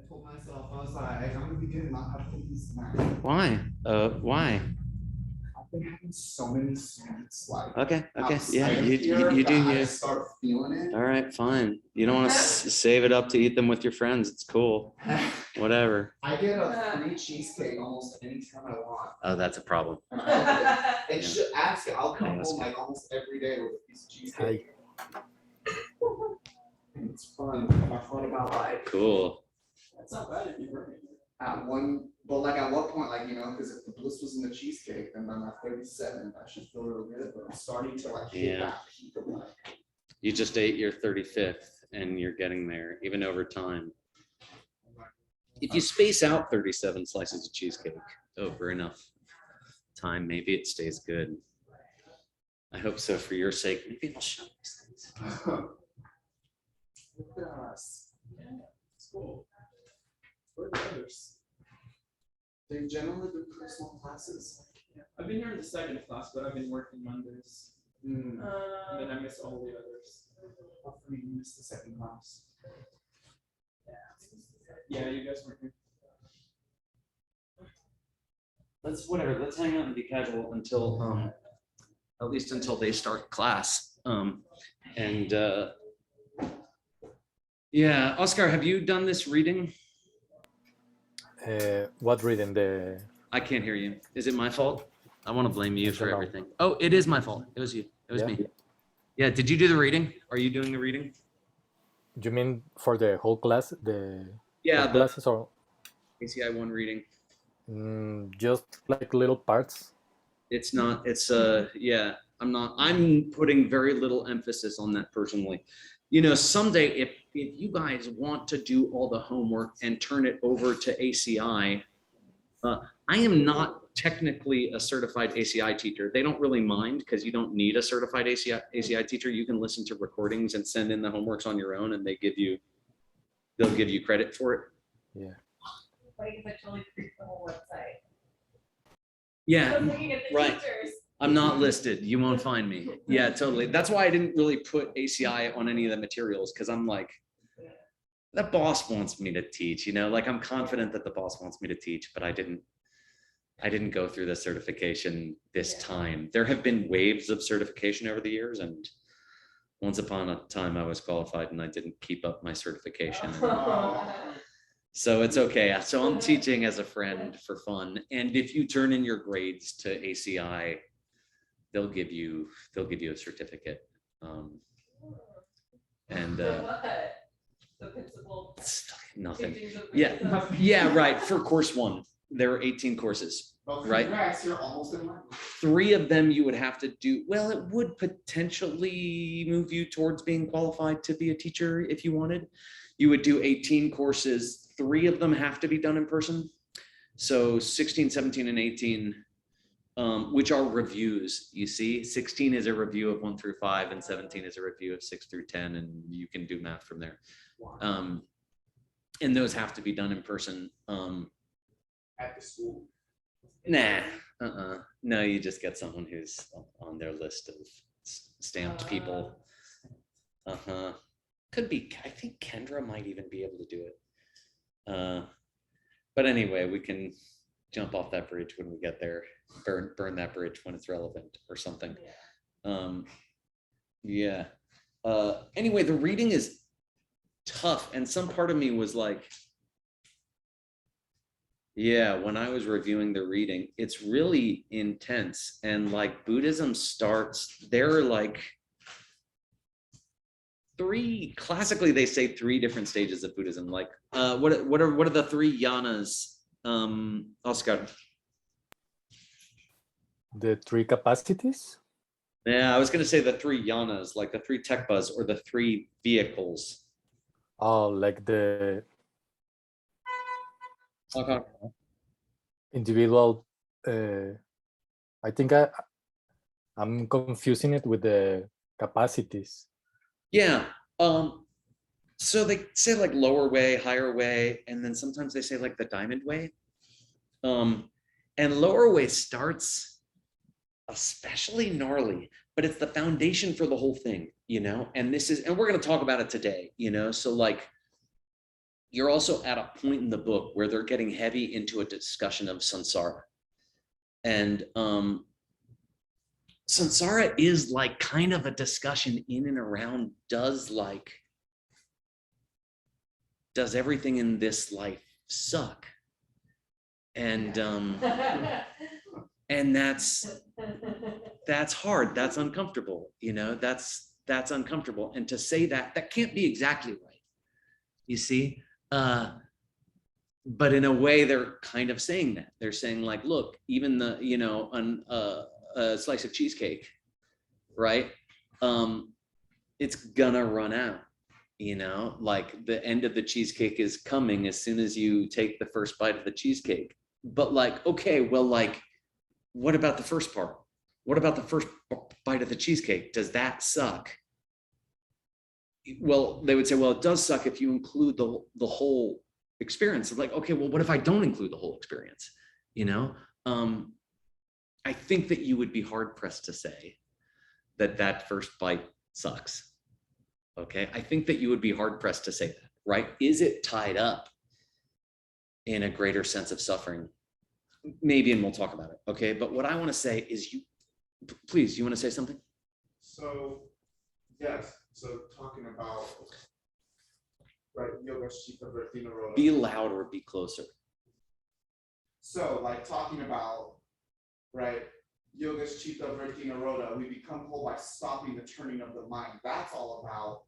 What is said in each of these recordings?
told myself, I was like, I'm gonna begin not having these snacks. Why? Why? I've been having so many sweets, like Okay. Yeah. outside of You here do that I you. start feeling it. All right. Fine. You don't want to save it up to eat them with your friends. It's cool. Whatever. I get a free cheesecake almost anytime I want. Oh, that's a problem. And should ask, I'll come home like almost every day with a piece of cheesecake. It's fun. I thought about like. Cool. That's not bad if you bring it. At one, but like at what point, like, you know, because if the bliss was in the cheesecake, then I'm at 37, I should feel real good, but I'm starting to like hit that peak of like. You just ate your 35th and you're getting there, even over time. If you space out 37 slices of cheesecake over enough time, maybe it stays good. I hope so for your sake. Maybe it'll show these things. Look at us. Yeah, it's cool. Where are the others? They've generally been personal classes. Yeah. I've been here in the second class, but I've been working Mondays. And then I miss all the others. Hopefully you missed the second class. Yeah, you guys were here. Let's hang out and be casual until at least until they start class. Yeah, Oscar, have you done this reading? What reading? The I can't hear you. Is it my fault? I want to blame you for everything. Oh, it is my fault. It was you. It was me. Yeah, did you do the reading? Are you doing the reading? You mean for the whole class? The Yeah, the classes or ACI 1 reading. just like little parts? It's not, yeah, I'm putting very little emphasis on that personally. You know, someday if you guys want to do all the homework and turn it over to ACI, I am not technically a certified ACI teacher. They don't really mind because you don't need a certified ACI teacher. You can listen to recordings and send in the homeworks on your own and they'll give you credit for it. Yeah. Like it's actually the whole website. Yeah, I'm looking at the right. teachers. I'm not listed. You won't find me. Yeah, totally. That's why I didn't really put ACI on any of the materials because I'm like, the boss wants me to teach, you know, like I'm confident that the boss wants me to teach, but I didn't go through the certification this time. There have been waves of certification over the years, and once upon a time I was qualified and I didn't keep up my certification. So it's okay. So I'm teaching as a friend for fun. And if you turn in your grades to ACI, they'll give you a certificate. The principal. Nothing. Yeah, right. For course 1, there are 18 courses, right? You're almost in line. 3 of them you would have to do. Well, it would potentially move you towards being qualified to be a teacher if you wanted. You would do 18 courses. 3 of them have to be done in person. So 16, 17, and 18, which are reviews, you see. 16 is a review of 1 through 5, and 17 is a review of 6 through 10, and you can do math from there. And those have to be done in person. At the school. Nah, no, you just get someone who's on their list of stamped people. Could be, I think Kendra might even be able to do it. But anyway, we can jump off that bridge when we get there, burn that bridge when it's relevant or something. Yeah. Anyway, the reading is tough. And some part of me was like, yeah, when I was reviewing the reading, it's really intense. And like Buddhism starts, there are like classically they say 3 different stages of Buddhism. Like what are the 3 yanas, Oscar? The 3 capacities? Yeah, I was going to say the 3 yanas, like the 3 tekpas or the 3 vehicles. Oh, like the individual. I think I'm confusing it with the capacities. Yeah. So they say like lower way, higher way, and then sometimes they say like the diamond way. And lower way starts especially gnarly, but it's the foundation for the whole thing, you know? And we're going to talk about it today, you know? So like you're also at a point in the book where they're getting heavy into a discussion of samsara. And samsara is like kind of a discussion in and around, does everything in this life suck? And and that's hard, that's uncomfortable, you know, that's uncomfortable. And to say that can't be exactly right, you see. But in a way, they're kind of saying that. They're saying like, look, even the, you know, a slice of cheesecake, right? It's gonna run out, you know, like the end of the cheesecake is coming as soon as you take the first bite of the cheesecake. But like, okay, well, like, what about the first part? What about the first bite of the cheesecake? Does that suck? Well, they would say, well, it does suck if you include the whole experience. Like, okay, well, what if I don't include the whole experience? You know, I think that you would be hard pressed to say that first bite sucks. Okay, I think that you would be hard pressed to say that, right? Is it tied up in a greater sense of suffering? Maybe, and we'll talk about it. Okay, but what I want to say is, please, you want to say something? So, yes. So talking about, right, yoga shita vritti nirodha. Be louder, be closer. So like talking about, right, yoga shita vritti nirodha, we become whole by stopping the turning of the mind. That's all about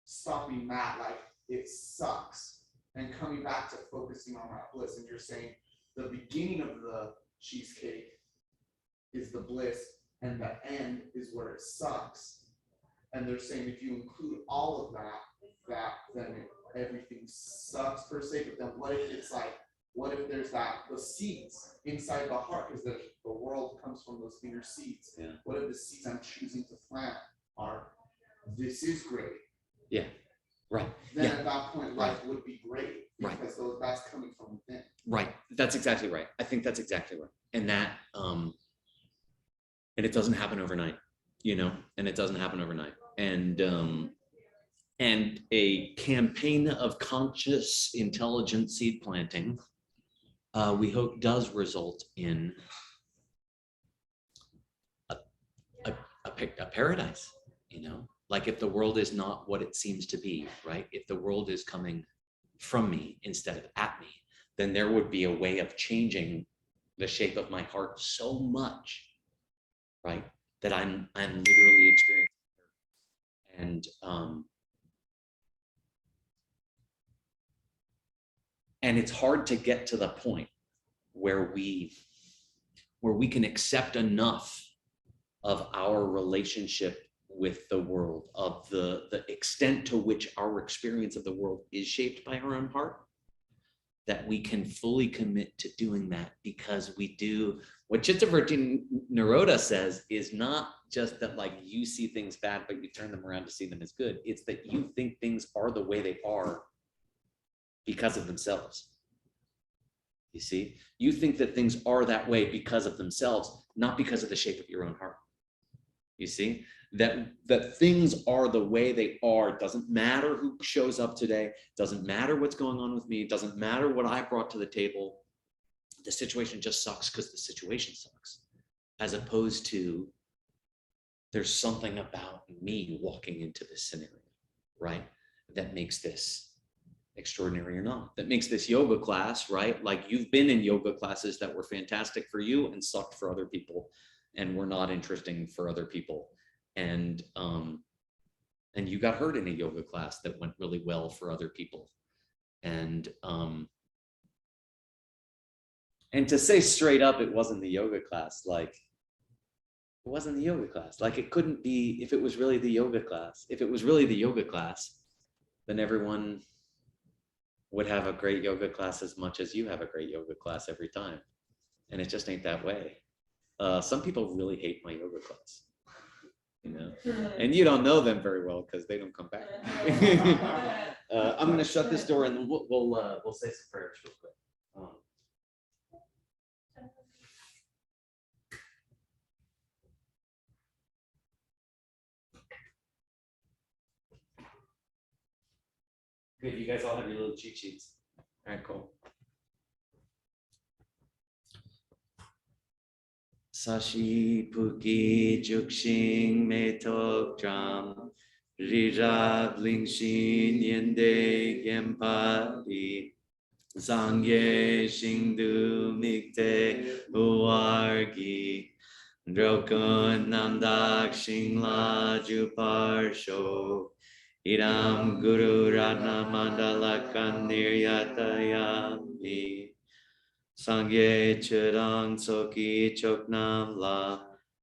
stopping that, like it sucks, and coming back to focusing on that bliss. And you're saying the beginning of the cheesecake is the bliss and the end is where it sucks. And they're saying if you include all of that then everything sucks per se. But then what if it's like, what if there's the seeds inside the heart, because the world comes from those inner seeds. Yeah. What if the seeds I'm choosing to plant are, this is great? Yeah, right. Then yeah. At that point, life would be great, because that's coming from within. Right. That's exactly right. I think that's exactly right. And that, and it doesn't happen overnight, you know, and it doesn't happen overnight. And a campaign of conscious intelligent seed planting, we hope does result in a paradise, you know, like if the world is not what it seems to be, right? If the world is coming from me instead of at me, then there would be a way of changing the shape of my heart so much, right, that I'm literally experiencing. And it's hard to get to the point where we can accept enough of our relationship with the world, of the extent to which our experience of the world is shaped by our own heart, that we can fully commit to doing that. Because we do what Chitta Vritti Nirodha says is not just that like you see things bad but you turn them around to see them as good. It's that you think things are the way they are because of themselves. You see, you think that things are that way because of themselves, not because of the shape of your own heart. You see, that things are the way they are. It doesn't matter who shows up today, doesn't matter what's going on with me, it doesn't matter what I brought to the table. The situation just sucks because the situation sucks, as opposed to there's something about me walking into this scenario, right, that makes this extraordinary or not, that makes this yoga class, right? Like you've been in yoga classes that were fantastic for you and sucked for other people and were not interesting for other people. And you got hurt in a yoga class that went really well for other people. And to say straight up, it wasn't the yoga class, like it wasn't the yoga class. Like it couldn't be if it was really the yoga class. If it was really the yoga class, then everyone would have a great yoga class as much as you have a great yoga class every time. And it just ain't that way. Some people really hate my yoga class, you know, and you don't know them very well because they don't come back. I'm going to shut this door and we'll say some prayers real quick. Good, you guys all have your little cheat sheets. All right, cool. Sashi Puki Jukshin Metok Dram Rirab Lingshin Yende Gempadi Sangye Shingdu Mikte Uargi Drokun Namdak Shingla Juparsho Idam Guru Ratna Mandalakan Niryatayami Sangye Chirang Soki Choknam La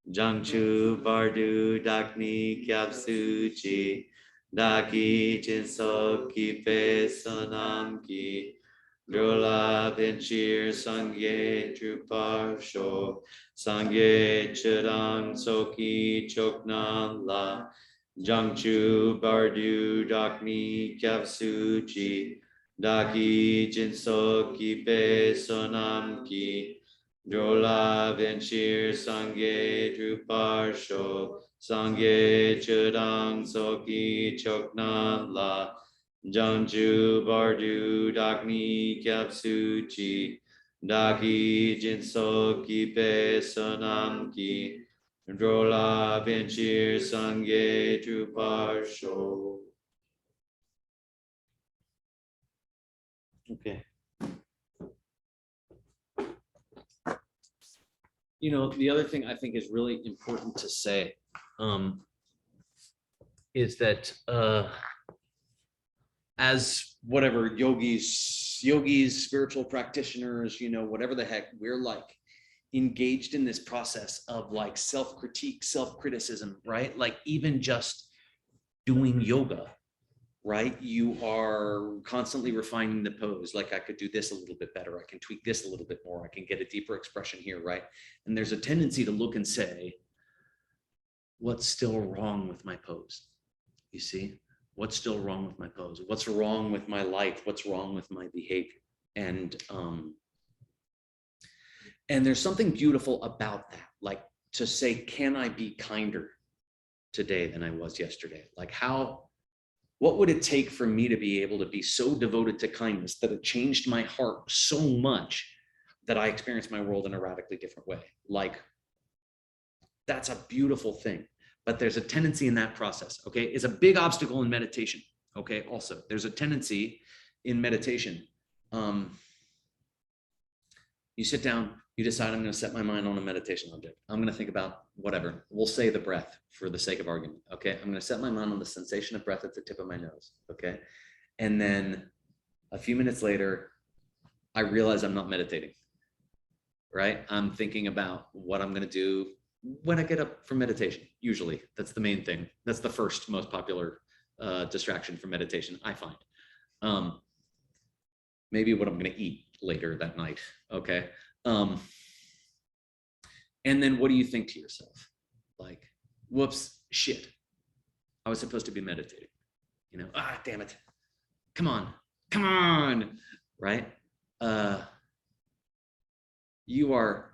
Jangchu Bardu Dakni Kyapsuchi Daki Jinsoki Pe Sonam Ki Drola Benchir Sangye Drupar Sho Sangye Chirang Soki Choknam La Jangchu Bardu Dakni Kyapsuchi Daki Jinso Ki Pe Sonam Ki Drola Venchir Sangye Drupar Sho Sangye Chudang Soki Choknan La Jangju Bardu Dakni Kyapsuchi Daki Jinso Ki Pe Sonam Ki Drola Venchir Sangye Drupar Sho. Okay. You know, the other thing I think is really important to say is that as whatever yogis, spiritual practitioners, you know, whatever the heck, we're like engaged in this process of like self-critique, self-criticism, right? Like even just doing yoga, right? You are constantly refining the pose. Like I could do this a little bit better. I can tweak this a little bit more. I can get a deeper expression here, right? And there's a tendency to look and say, what's still wrong with my pose? You see, what's still wrong with my pose? What's wrong with my life? What's wrong with my behavior? And there's something beautiful about that. Like to say, can I be kinder today than I was yesterday? Like what would it take for me to be able to be so devoted to kindness that it changed my heart so much that I experienced my world in a radically different way? Like, that's a beautiful thing. But there's a tendency in that process, okay? It's a big obstacle in meditation, okay? Also, there's a tendency in meditation. You sit down, you decide, I'm going to set my mind on a meditation object. I'm going to think about whatever. We'll say the breath for the sake of argument. Okay. I'm going to set my mind on the sensation of breath at the tip of my nose. Okay. And then a few minutes later, I realize I'm not meditating. Right. I'm thinking about what I'm going to do when I get up from meditation. Usually that's the main thing. That's the first most popular distraction from meditation, I find. Maybe what I'm going to eat later that night. Okay. And then what do you think to yourself? Like, whoops, shit. I was supposed to be meditating. You know, damn it. Come on. Right? You are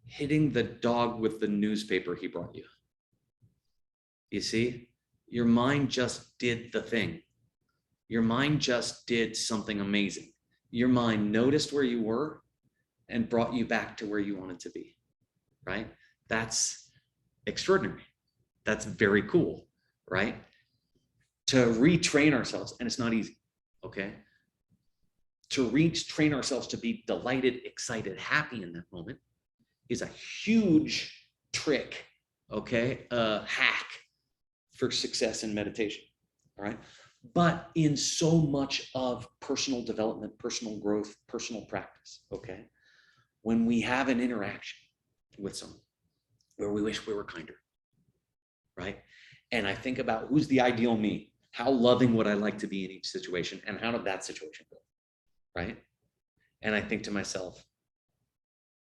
hitting the dog with the newspaper he brought you. You see, your mind just did the thing. Your mind just did something amazing. Your mind noticed where you were and brought you back to where you wanted to be, right? That's extraordinary. That's very cool, right? To retrain ourselves, and it's not easy, okay? To retrain ourselves to be delighted, excited, happy in that moment is a huge trick, okay? Hack for success in meditation, all right? But in so much of personal development, personal growth, personal practice, okay? When we have an interaction with someone where we wish we were kinder, right? And I think about who's the ideal me? How loving would I like to be in each situation? And how did that situation go, right? And I think to myself,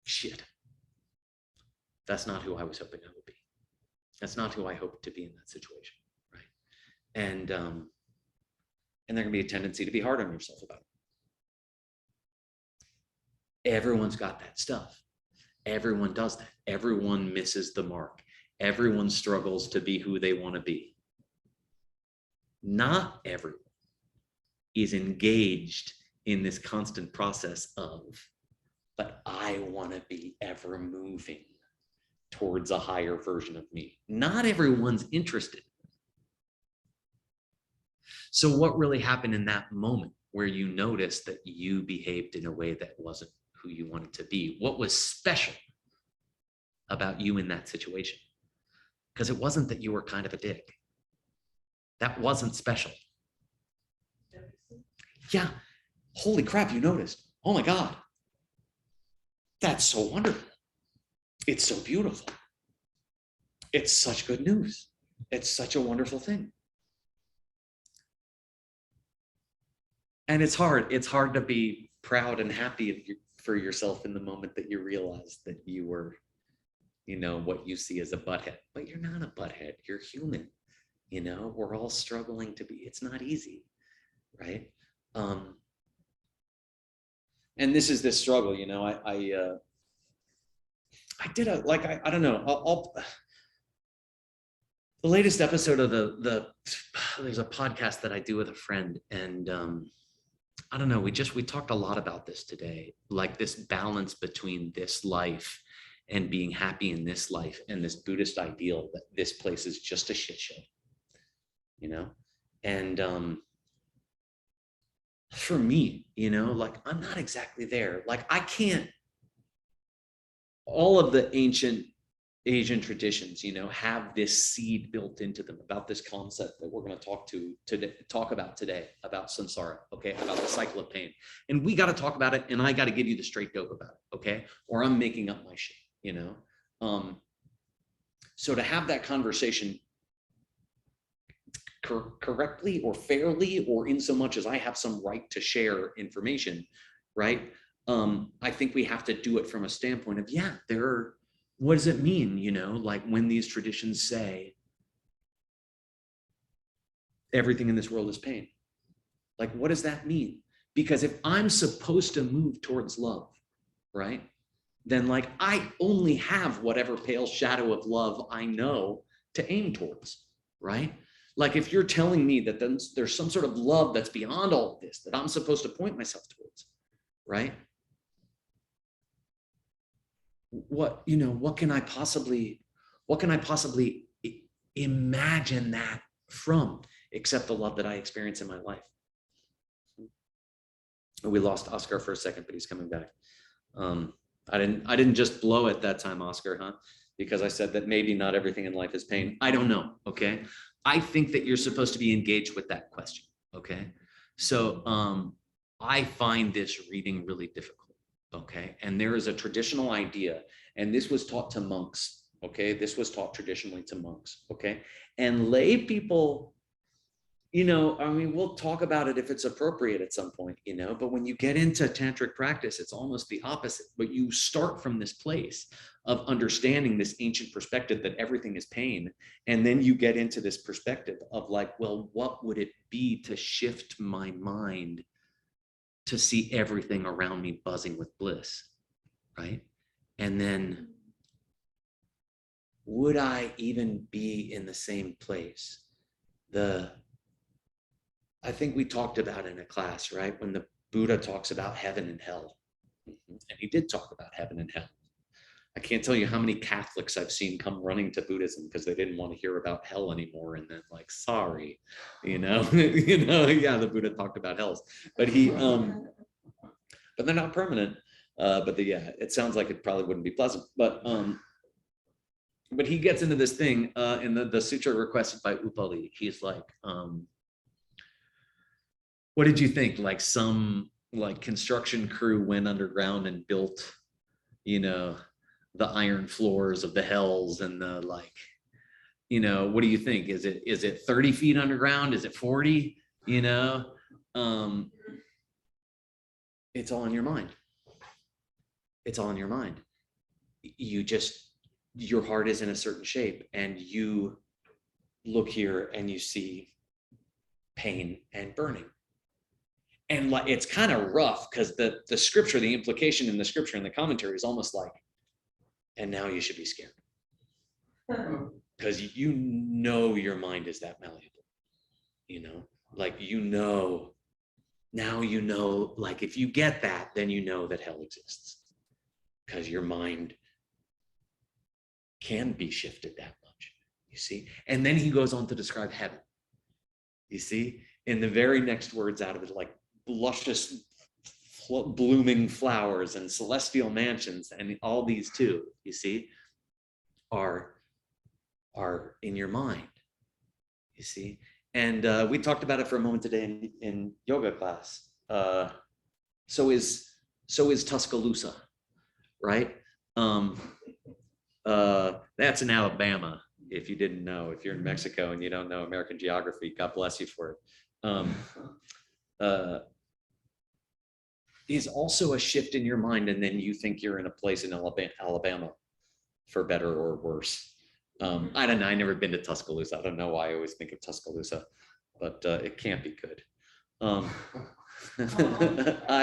shit, that's not who I was hoping I would be. That's not who I hoped to be in that situation, right? And there can be a tendency to be hard on yourself about it. Everyone's got that stuff. Everyone does that. Everyone misses the mark. Everyone struggles to be who they want to be. Not everyone is engaged in this constant process of, but I want to be ever moving towards a higher version of me. Not everyone's interested. So what really happened in that moment where you noticed that you behaved in a way that wasn't who you wanted to be? What was special about you in that situation? Because it wasn't that you were kind of a dick. That wasn't special. Yeah. Holy crap, you noticed. Oh my God. That's so wonderful. It's so beautiful. It's such good news. It's such a wonderful thing. And it's hard. It's hard to be proud and happy for yourself in the moment that you realize that you were, you know, what you see as a butthead. But you're not a butthead. You're human. You know, we're all struggling to be. It's not easy, right? And this is this struggle, you know. I did a, like, I don't know. The latest episode of there's a podcast that I do with a friend, and I don't know, we talked a lot about this today, like this balance between this life and being happy in this life and this Buddhist ideal that this place is just a shit show, you know? And for me, you know, like, I'm not exactly there. Like, I can't, all of the ancient Asian traditions, you know, have this seed built into them about this concept that we're going to talk about today, about samsara, okay, about the cycle of pain. And we got to talk about it, and I got to give you the straight dope about it, okay? Or I'm making up my shit, you know? So to have that conversation correctly or fairly, or in so much as I have some right to share information, right? I think we have to do it from a standpoint of, yeah, what does it mean, you know, like when these traditions say everything in this world is pain? Like, what does that mean? Because if I'm supposed to move towards love, right, then like I only have whatever pale shadow of love I know to aim towards, right? Like if you're telling me that then there's some sort of love that's beyond all of this that I'm supposed to point myself towards, right? What can I possibly imagine that from, except the love that I experience in my life? We lost Oscar for a second, but he's coming back. I didn't just blow it that time, Oscar, huh? Because I said that maybe not everything in life is pain. I don't know, okay? I think that you're supposed to be engaged with that question, okay? So I find this reading really difficult. Okay, and there is a traditional idea, and this was taught to monks. Okay, this was taught traditionally to monks. Okay, and lay people, you know, I mean, we'll talk about it if it's appropriate at some point, you know, but when you get into tantric practice, it's almost the opposite. But you start from this place of understanding this ancient perspective that everything is pain, and then you get into this perspective of like, well, what would it be to shift my mind to see everything around me buzzing with bliss, right? And then would I even be in the same place? I think we talked about in a class, right? When the Buddha talks about heaven and hell, and he did talk about heaven and hell. I can't tell you how many Catholics I've seen come running to Buddhism because they didn't want to hear about hell anymore. And then like, sorry, you know, yeah, the Buddha talked about hells, but but they're not permanent. Yeah, it sounds like it probably wouldn't be pleasant, but he gets into this thing in the sutra requested by Upali. He's like, what did you think? Like some like construction crew went underground and built, you know, the iron floors of the hells and the like, you know, what do you think? Is it 30 feet underground? Is it 40? You know, it's all in your mind. It's all in your mind. Your heart is in a certain shape and you look here and you see pain and burning. And like, it's kind of rough because the scripture, the implication in the scripture and the commentary is almost like, and now you should be scared. Because you know your mind is that malleable, you know, like, you know, Now you know, like if you get that, then you know that hell exists, because your mind can be shifted that much, you see? And then he goes on to describe heaven, you see? In the very next words out of it, like luscious blooming flowers and celestial mansions, and all these too, you see, are in your mind, you see? And we talked about it for a moment today in yoga class. So is Tuscaloosa, right? That's in Alabama. If you didn't know, if you're in Mexico and you don't know American geography, God bless you for it. Is also a shift in your mind, and then you think you're in a place in Alabama, for better or worse. I don't know. I've never been to Tuscaloosa. I don't know why I always think of Tuscaloosa, but it can't be good. I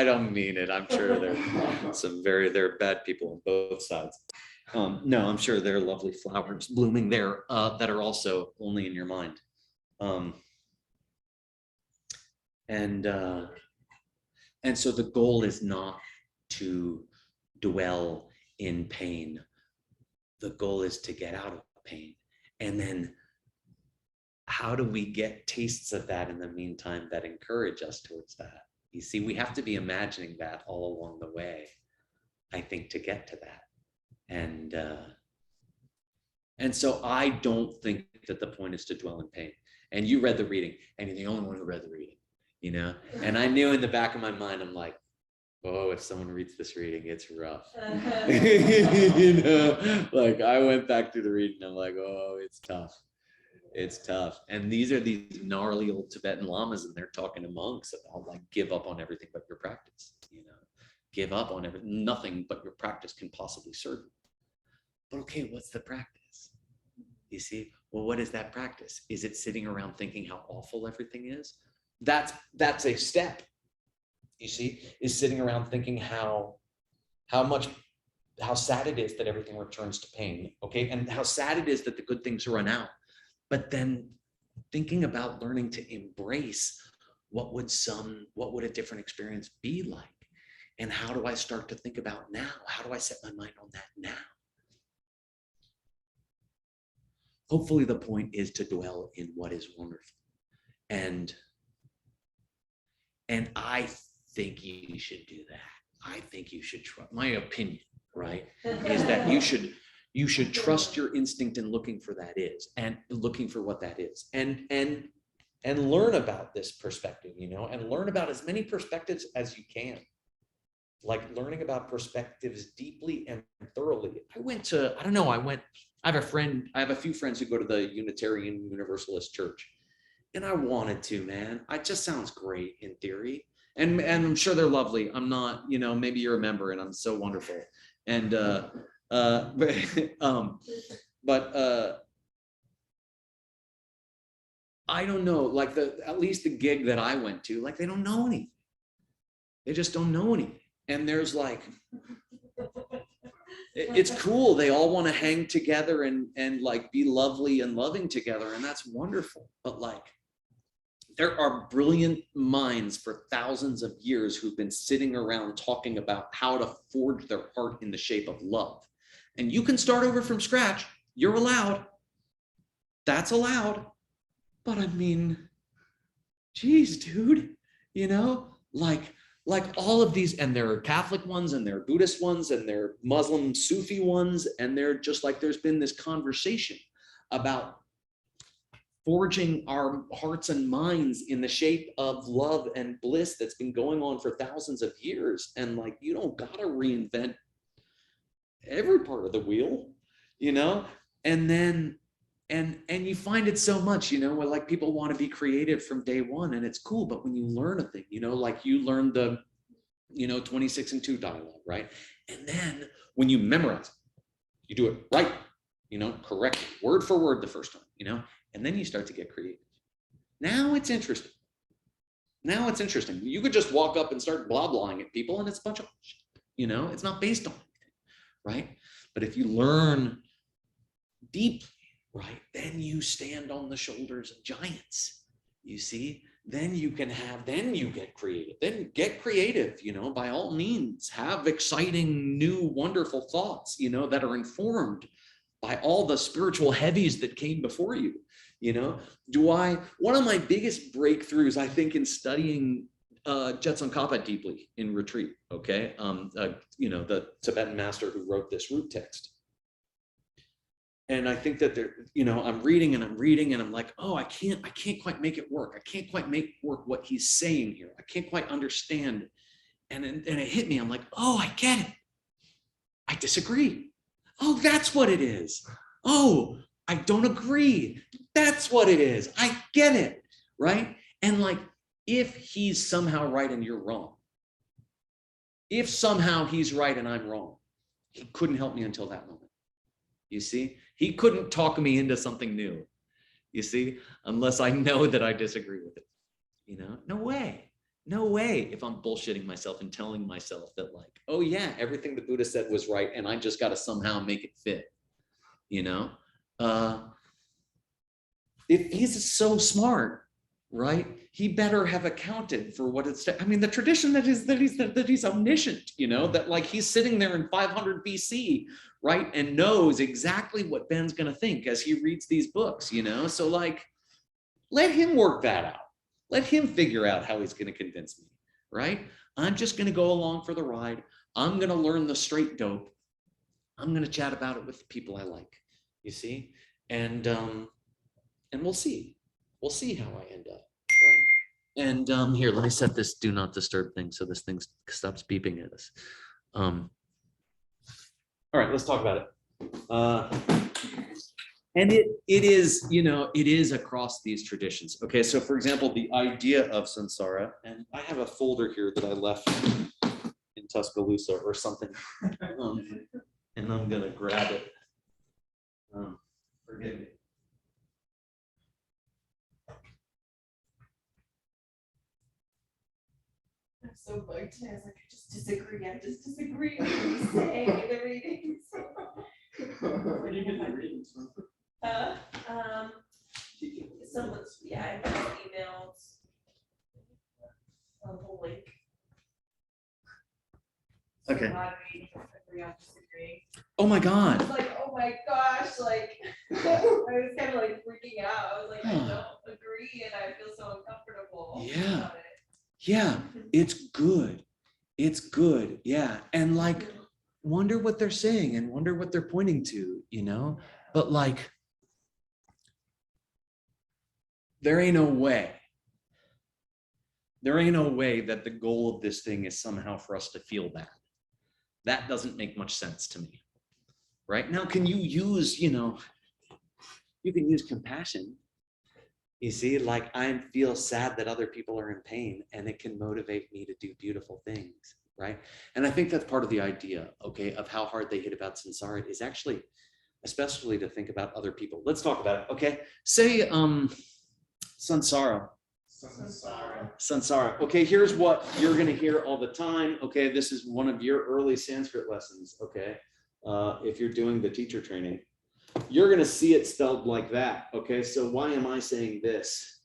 don't mean it. I'm sure there are bad people on both sides. No, I'm sure there are lovely flowers blooming there that are also only in your mind. And so the goal is not to dwell in pain. The goal is to get out of pain. And then how do we get tastes of that in the meantime that encourage us towards that? You see, we have to be imagining that all along the way, I think, to get to that. And so I don't think that the point is to dwell in pain. And you read the reading, and you're the only one who read the reading, you know? And I knew in the back of my mind, I'm like, oh, if someone reads this reading, it's rough. You know, like I went back through the reading, I'm like, oh, it's tough. It's tough. And these are these gnarly old Tibetan lamas, and they're talking to monks about like, give up on everything but your practice, you know, give up on everything, nothing but your practice can possibly serve you. But okay, what's the practice? You see, well, what is that practice? Is it sitting around thinking how awful everything is? That's a step. You see, is sitting around thinking how sad it is that everything returns to pain, okay, and how sad it is that the good things run out. But then thinking about learning to embrace what would a different experience be like, and how do I start to think about now? How do I set my mind on that now? Hopefully, the point is to dwell in what is wonderful, and I think you should do that. I think you should trust. My opinion, right, is that you should trust your instinct in looking for that is, and looking for what that is, and learn about this perspective, you know, and learn about as many perspectives as you can. Like learning about perspectives deeply and thoroughly. I have a few friends who go to the Unitarian Universalist Church. And I wanted to, man. It just sounds great in theory. And I'm sure they're lovely. I'm not, you know, maybe you're a member and I'm so wonderful. And but I don't know, like at least the gig that I went to, like they don't know anything. They just don't know anything. And there's like, it's cool. They all want to hang together and like be lovely and loving together. And that's wonderful. But like, there are brilliant minds for thousands of years who've been sitting around talking about how to forge their heart in the shape of love. And you can start over from scratch. You're allowed. That's allowed. But I mean, geez, dude, you know, like all of these, and there are Catholic ones and there are Buddhist ones and there are Muslim Sufi ones. And they're just like, there's been this conversation about forging our hearts and minds in the shape of love and bliss that's been going on for thousands of years. And like, you don't gotta reinvent every part of the wheel, you know? And then, and you find it so much, you know, where like people want to be creative from day one, and it's cool. But when you learn a thing, you know, like you learn the, you know, 26 and 2 dialogue, right? And then when you memorize, you do it right, you know, correctly, word for word the first time, you know, and then you start to get creative. Now it's interesting. Now it's interesting. You could just walk up and start blah-blahing at people and it's a bunch of shit, you know, it's not based on anything, right? But if you learn deeply, right, then you stand on the shoulders of giants, you see? then you get creative. Then get creative, by all means. Have exciting, new, wonderful thoughts, that are informed by all the spiritual heavies that came before you. One of my biggest breakthroughs, I think, in studying Jetsun Kappa deeply in retreat, okay? The Tibetan master who wrote this root text. And I think that I'm reading and I'm like, oh, I can't quite make it work. I can't quite make work what he's saying here. I can't quite understand. And it hit me. I'm like, oh, I get it. I disagree. Oh, that's what it is. Oh, I don't agree. That's what it is. I get it, right? And like, if he's somehow right and you're wrong, if somehow he's right and I'm wrong, he couldn't help me until that moment. You see, he couldn't talk me into something new, you see, unless I know that I disagree with it. No way. If I'm bullshitting myself and telling myself that like, oh yeah, everything the Buddha said was right and I just got to somehow make it fit, if he's so smart, right, he better have accounted for what it's, the tradition that he's omniscient, that like he's sitting there in 500 BC, right, and knows exactly what Ben's going to think as he reads these books, so like, let him work that out. Let him figure out how he's going to convince me, right? I'm just going to go along for the ride. I'm going to learn the straight dope. I'm going to chat about it with the people I like, you see? And we'll see. We'll see how I end up, right? And here, let me set this do not disturb thing so this thing stops beeping at us. All right, let's talk about it. And it is, it is across these traditions. Okay, so for example, the idea of samsara, and I have a folder here that I left in Tuscaloosa or something, and I'm gonna grab it. Forgive me. I'm so bugged today. I was like, I just disagree with what he's saying in the readings. Where do you get the readings from? Someone's, I got emailed a whole link. Okay. A lot of readings, agree on disagree. Oh my I God. was like, oh my gosh, like, I was kind of like freaking out. I was like, I don't agree and I feel so uncomfortable about it. Yeah, it's good. It's good. Yeah. And like, wonder what they're saying and wonder what they're pointing to, but like, there ain't no way that the goal of this thing is somehow for us to feel bad. That doesn't make much sense to me. Right now, can you use, you can use compassion. You see, like I feel sad that other people are in pain and it can motivate me to do beautiful things, right? And I think that's part of the idea, okay, of how hard they hit about samsara is actually, especially to think about other people. Let's talk about it, okay? Say, samsara. Okay, here's what you're gonna hear all the time, okay? This is one of your early Sanskrit lessons, okay? If you're doing the teacher training. You're going to see it spelled like that. Okay, so why am I saying this?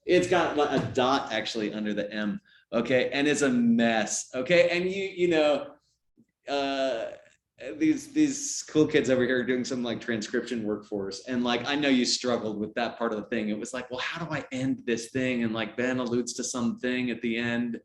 It's got a dot actually under the M. Okay, and it's a mess. Okay, and these cool kids over here are doing some like transcription work for us, and like I know you struggled with that part of the thing. It was like, well, how do I end this thing? And like Ben alludes to something at the end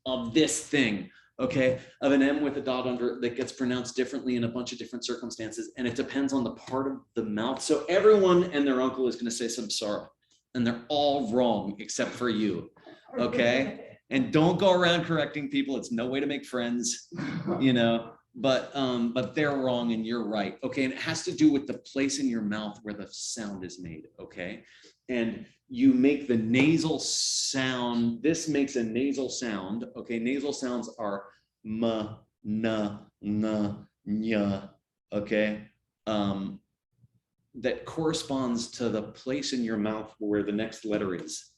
of this thing, okay, of an M with a dot under it that gets pronounced differently in a bunch of different circumstances, and it depends on the part of the mouth. So everyone and their uncle is going to say samsara, and they're all wrong except for you, okay? And don't go around correcting people. It's no way to make friends, but they're wrong and you're right, okay? And it has to do with the place in your mouth where the sound is made, okay? And you make the nasal sound. This makes a nasal sound, okay? Nasal sounds are m, n, nya, okay? That corresponds to the place in your mouth where the next letter is,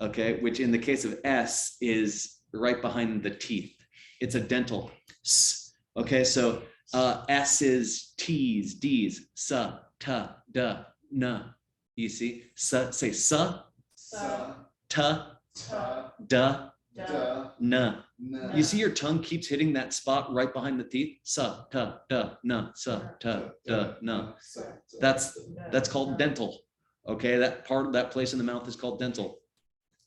okay? Which in the case of S is right behind the teeth. It's a dental S, okay? So S is T's, D's, sa, ta, da, na. You see? Sa, say sa, Sa, ta, ta, da, da, na. na. You see your tongue keeps hitting that spot right behind the teeth? Sa, ta, da, na, sa, ta, da, na. That's called dental. Okay, that part of that place in the mouth is called dental.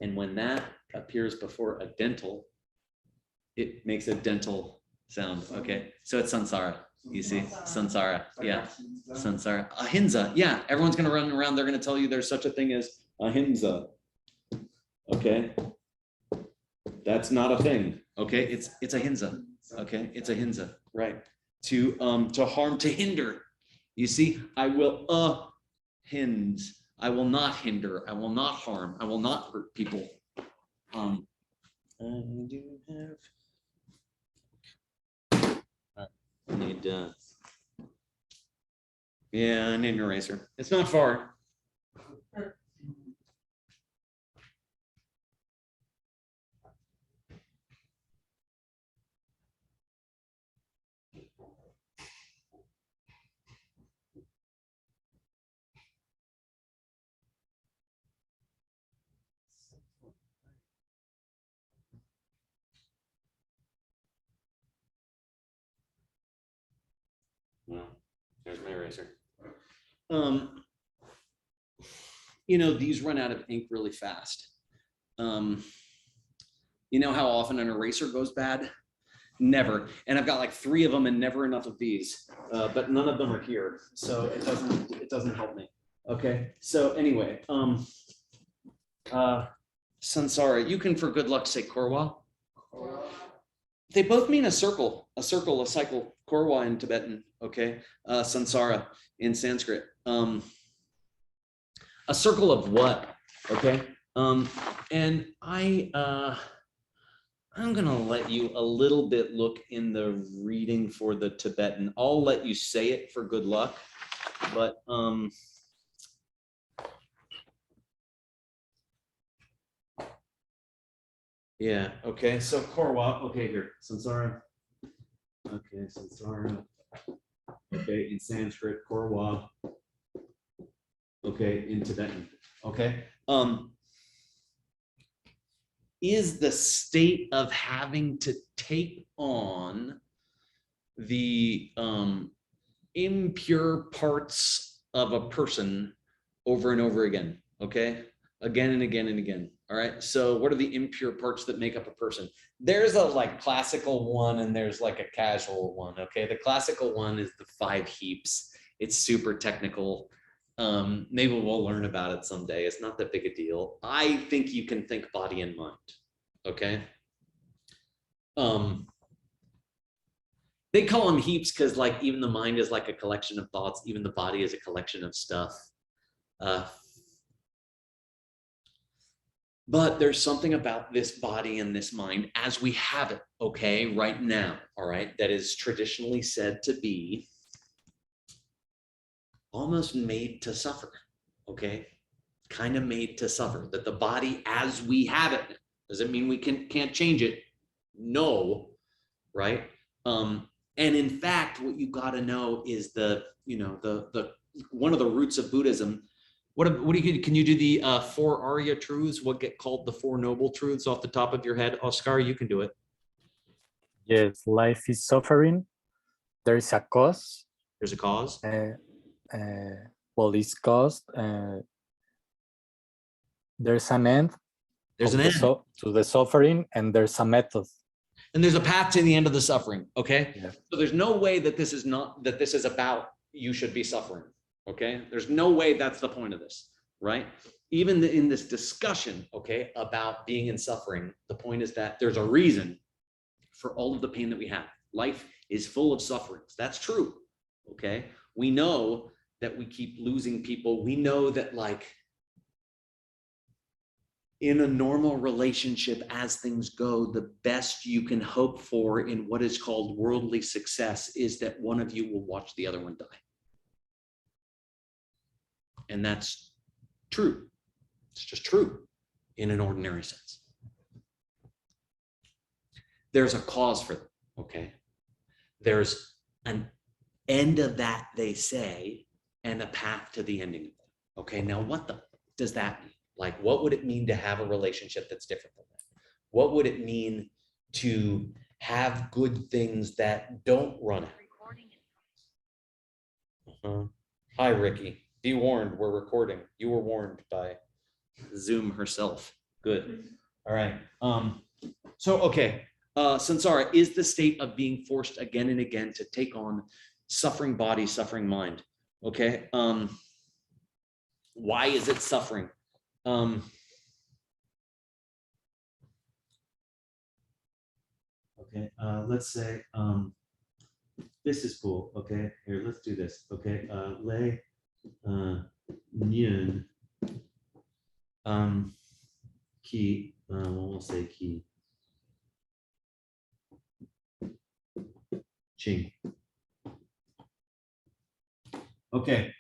And when that appears before a dental, it makes a dental sound. Okay, so it's sansara. You see, sansara. Yeah, sansara. Ahimsa. Yeah, everyone's gonna run around. They're gonna tell you there's such a thing as ahimsa. Okay, that's not a thing. Okay, it's ahimsa. Okay, it's ahimsa. Right. To harm, to hinder. You see, I will hinge. I will not hinder. I will not harm. I will not hurt people. I do have. I need. Yeah, I need an eraser. It's not far. Well, there's my eraser. You know, these run out of ink really fast. You know how often an eraser goes bad? Never. And I've got like 3 of them and never enough of these, but none of them are here. So it doesn't help me. Okay. So anyway, sansara, you can for good luck say korwa. They both mean a circle, a cycle, korwa in Tibetan. Okay. Sansara in Sanskrit. A circle of what? Okay. And I'm gonna let you a little bit look in the reading for the Tibetan. I'll let you say it for good luck, but yeah, okay, so korwa, okay, here, sansara. Okay, sansara. Okay, in Sanskrit, korwa. Okay, in Tibetan. Okay. Is the state of having to take on the impure parts of a person over and over again, okay? Again and again and again, all right? So what are the impure parts that make up a person? There's a like classical one and there's like a casual one, okay? The classical one is the 5 heaps. It's super technical. Maybe we'll learn about it someday. It's not that big a deal. I think you can think body and mind, okay? They call them heaps because like even the mind is like a collection of thoughts, even the body is a collection of stuff. But there's something about this body and this mind as we have it, okay, right now, all right, that is traditionally said to be almost made to suffer, okay? Kind of made to suffer, that the body as we have it, doesn't mean we can't change it, no, right? And in fact, what you got to know is the one of the roots of Buddhism. What do you, can you do the 4 Arya truths? What get called the 4 noble truths off the top of your head? Oscar, you can do it. Yes, life is suffering. There is a cause. There's a cause. Well, it's caused. There's an end. There's an end to the suffering, and there's a method. And there's a path to the end of the suffering. Okay. Yeah. So there's no way that this is about you should be suffering. Okay. There's no way that's the point of this, right? Even in this discussion, okay, about being in suffering, the point is that there's a reason for all of the pain that we have. Life is full of sufferings. That's true. Okay. We know that we keep losing people. We know that like in a normal relationship, as things go, the best you can hope for in what is called worldly success is that one of you will watch the other one die. And that's true. It's just true in an ordinary sense. There's a cause for them, okay? There's an end of that, they say, and a path to the ending of that. Okay, now what does that mean? Like, what would it mean to have a relationship that's different than that? What would it mean to have good things that don't run out? Hi, Ricky. Be warned, we're recording. You were warned by Zoom herself. Good. All right. Okay. Samsara is the state of being forced again and again to take on suffering body, suffering mind. Okay. Why is it suffering? Okay. Let's say this is cool. Okay. Here, let's do this. Okay. Le Nyun Ki. We'll say Ki. Ching. Okay.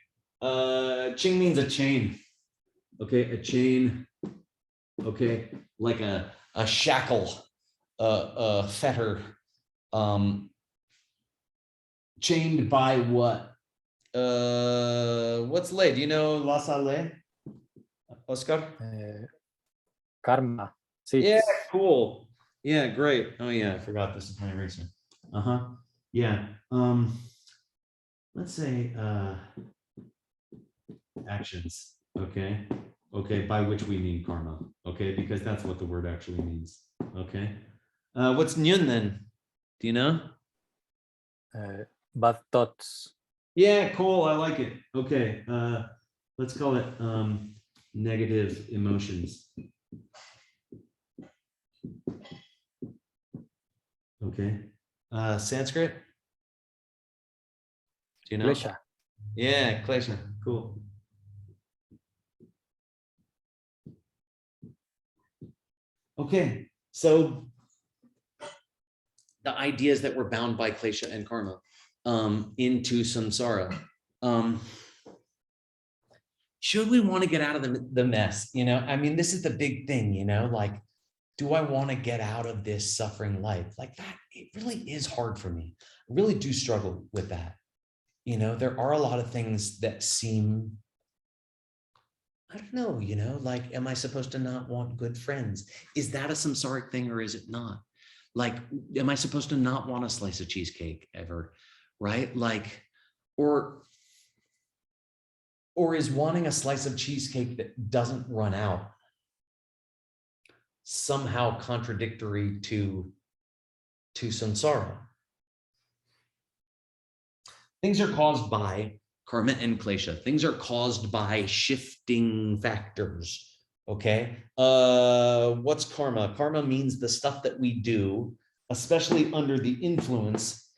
Ching means a chain. Okay, a chain. Okay, like a shackle, a fetter. Chained by what? What's le? Do you know la sale? Oscar? Karma. Yeah, cool. Yeah, great. Oh yeah, I forgot this is my eraser. Yeah. Let's say actions. Okay. Okay, by which we mean karma. Okay, because that's what the word actually means. Okay. What's nyun then? Do you know? Bad thoughts. Yeah, cool. I like it. Okay. Let's call it negative emotions. Okay. Sanskrit? Do you know? Klesha. Yeah, klesha. Cool. Okay, so the idea is that we're bound by klesha and karma into samsara. Should we want to get out of the mess? You know, I mean, this is the big thing, you know, like, do I want to get out of this suffering life? Like that, it really is hard for me. I really do struggle with that. You know, there are a lot of things that seem, I don't know, you know, like, am I supposed to not want good friends? Is that a samsaric thing or is it not? Like, am I supposed to not want a slice of cheesecake ever? Right? Like, or is wanting a slice of cheesecake that doesn't run out somehow contradictory to samsara? Things are caused by karma and klesha. Things are caused by shifting factors. Okay. What's karma? Karma means the stuff that we do, especially under the influence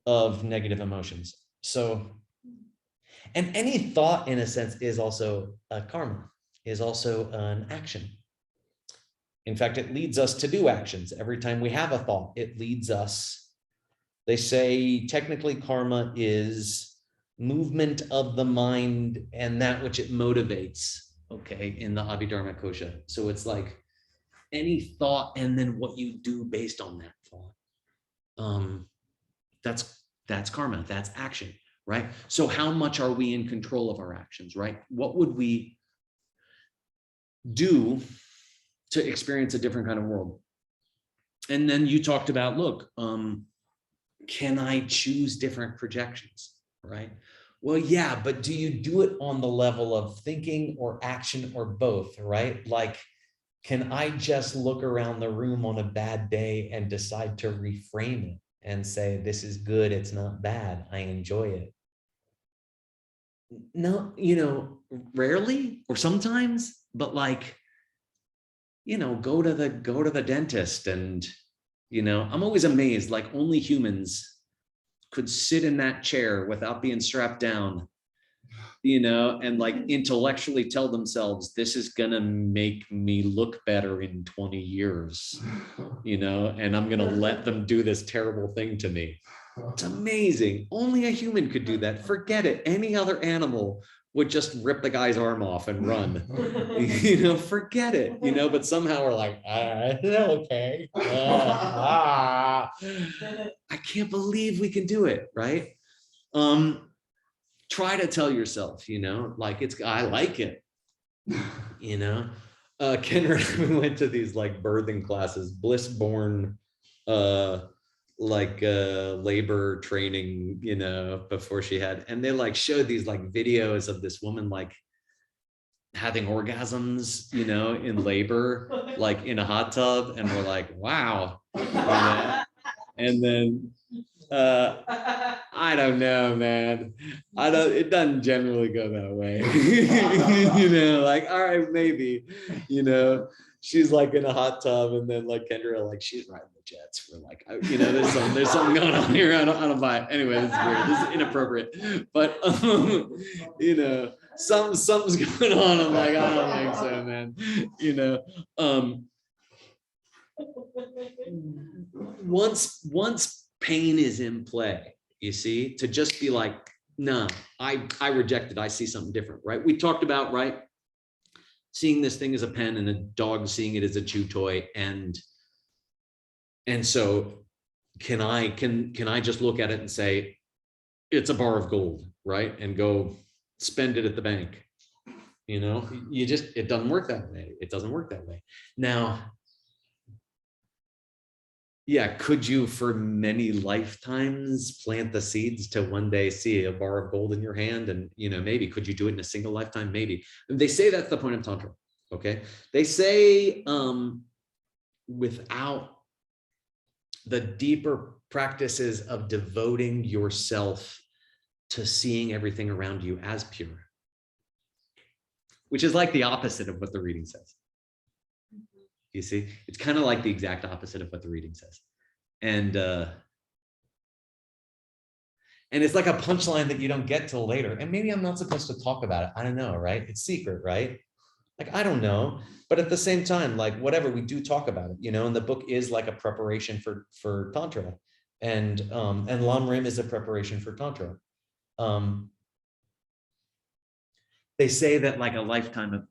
of negative emotions. So, and any thought in a sense is also a karma, is also an action. In fact, it leads us to do actions. Every time we have a thought, it leads us. They say technically karma is movement of the mind and that which it motivates, okay, in the Abhidharma Kosha. So it's like any thought and then what you do based on that thought. That's karma, that's action, right? So how much are we in control of our actions, right? What would we do to experience a different kind of world? And then you talked about, look, can I choose different projections, right? Well, yeah, but do you do it on the level of thinking or action or both, right? Like, can I just look around the room on a bad day and decide to reframe it and say, this is good, it's not bad, I enjoy it? No, you know, rarely or sometimes, but like, you know, go to the dentist and, you know, I'm always amazed, like only humans could sit in that chair without being strapped down, you know, and like intellectually tell themselves, this is gonna make me look better in 20 years, you know, and I'm gonna let them do this terrible thing to me. It's amazing. Only a human could do that. Forget it. Any other animal would just rip the guy's arm off and run. Forget it. But somehow we're like, okay. I can't believe we can do it, right? Try to tell yourself, like I like it. Kendra and I went to these like birthing classes, bliss-born labor training, before she had, and they like showed these like videos of this woman like having orgasms, in labor, like in a hot tub, and we're like, wow. And then I don't know, man. It doesn't generally go that way. Like, all right, maybe, she's like in a hot tub, and then like Kendra, like she's riding the jets. We're like, there's something going on here. I don't buy it. Anyway, this is weird. This is inappropriate. But something's going on. I'm like, I don't think so, man. Once pain is in play, you see, to just be like, no, I reject it. I see something different, right? We talked about, right, seeing this thing as a pen and a dog seeing it as a chew toy, and so can I just look at it and say it's a bar of gold, right, and go spend it at the bank? It doesn't work that way. It doesn't work that way. Now, yeah, could you for many lifetimes plant the seeds to one day see a bar of gold in your hand? And, maybe could you do it in a single lifetime? Maybe. They say that's the point of Tantra, okay? They say without the deeper practices of devoting yourself to seeing everything around you as pure, which is like the opposite of what the reading says. You see, it's kind of like the exact opposite of what the reading says. And it's like a punchline that you don't get till later. And maybe I'm not supposed to talk about it. I don't know, right? It's secret, right? Like, I don't know. But at the same time, like whatever, we do talk about it, and the book is like a preparation for Tantra. And Lam Rim is a preparation for Tantra. They say that like a lifetime of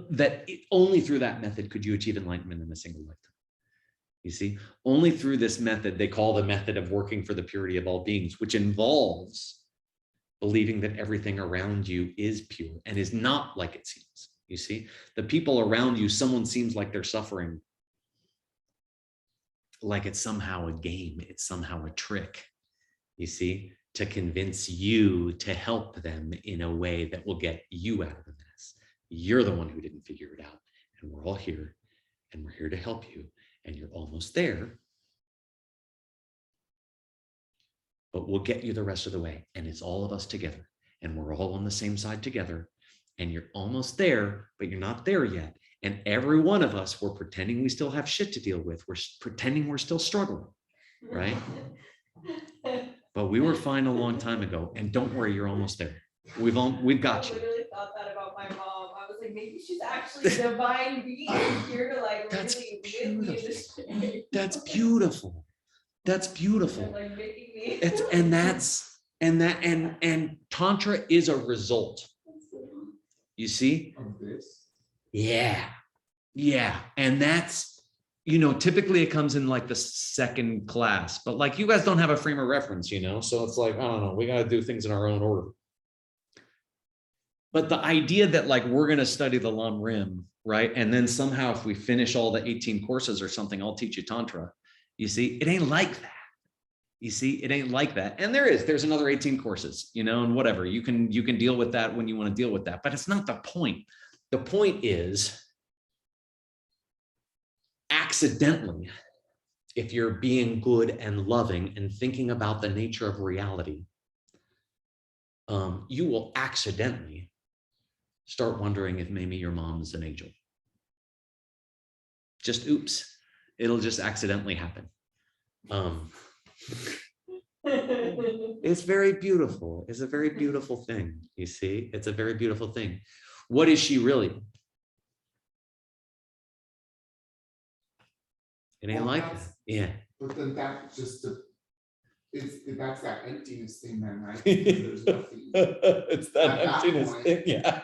that only through that method could you achieve enlightenment in a single lifetime. You see, only through this method, they call the method of working for the purity of all beings, which involves believing that everything around you is pure and is not like it seems. You see, the people around you, someone seems like they're suffering, like it's somehow a game, it's somehow a trick, you see, to convince you to help them in a way that will get you out of the mess. You're the one who didn't figure it out, and we're all here, and we're here to help you, and you're almost there, but we'll get you the rest of the way, and it's all of us together, and we're all on the same side together, and you're almost there, but you're not there yet, and every one of us, we're pretending we still have shit to deal with, we're pretending we're still struggling, right? But we were fine a long time ago, and don't worry, you're almost there. We've got you. I literally thought that about my mom. I was like, maybe she's actually a divine being here to like That's really live me in this thing. That's beautiful. That's beautiful. And like making me. And Tantra is a result. You see? Of this. Yeah. And that's, typically it comes in like the second class, but like you guys don't have a frame of reference, so it's like, I don't know, we got to do things in our own order. But the idea that like we're going to study the Lam Rim, right? And then somehow if we finish all the 18 courses or something, I'll teach you Tantra. You see, it ain't like that. You see, it ain't like that. And there's another 18 courses, and whatever. You can deal with that when you want to deal with that, but it's not the point. The point is, accidentally, if you're being good and loving and thinking about the nature of reality, you will accidentally start wondering if maybe your mom's an angel. Just oops, it'll just accidentally happen. It's very beautiful. It's a very beautiful thing. You see, it's a very beautiful thing. What is she really? It ain't Well, like that. Yeah. But then that just that's that emptiness thing then, right? Because there's nothing. It's that At that emptiness point- thing, yeah.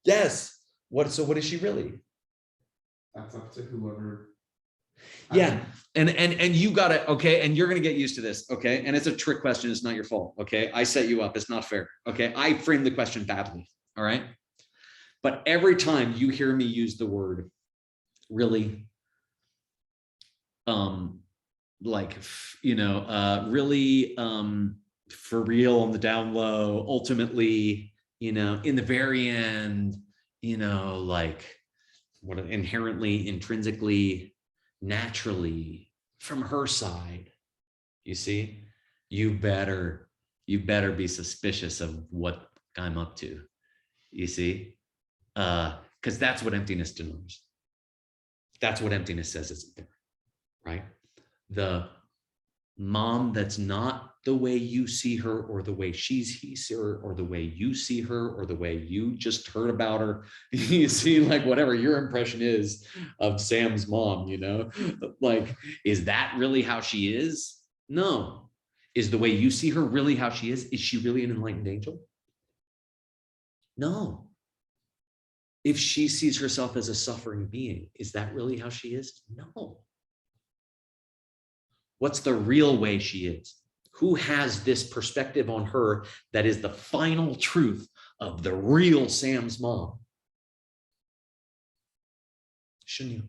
Yes. So what is she really? That's up to whoever. Yeah. And you got it. Okay. And you're going to get used to this. Okay. And it's a trick question. It's not your fault. Okay. I set you up. It's not fair. Okay. I framed the question badly. All right. But every time you hear me use the word really, like, really, for real on the down low, ultimately, in the very end, like what inherently, intrinsically, naturally from her side, you see, you better be suspicious of what I'm up to, you see, because that's what emptiness denotes. That's what emptiness says isn't there, right? The mom that's not the way you see her, or the way she sees her, or the way you see her, or the way you just heard about her. You see, like whatever your impression is of Sam's mom, like, is that really how she is? No. Is the way you see her really how she is? Is she really an enlightened angel? No. If she sees herself as a suffering being, is that really how she is? No. What's the real way she is? Who has this perspective on her that is the final truth of the real Sam's mom? Shouldn't you?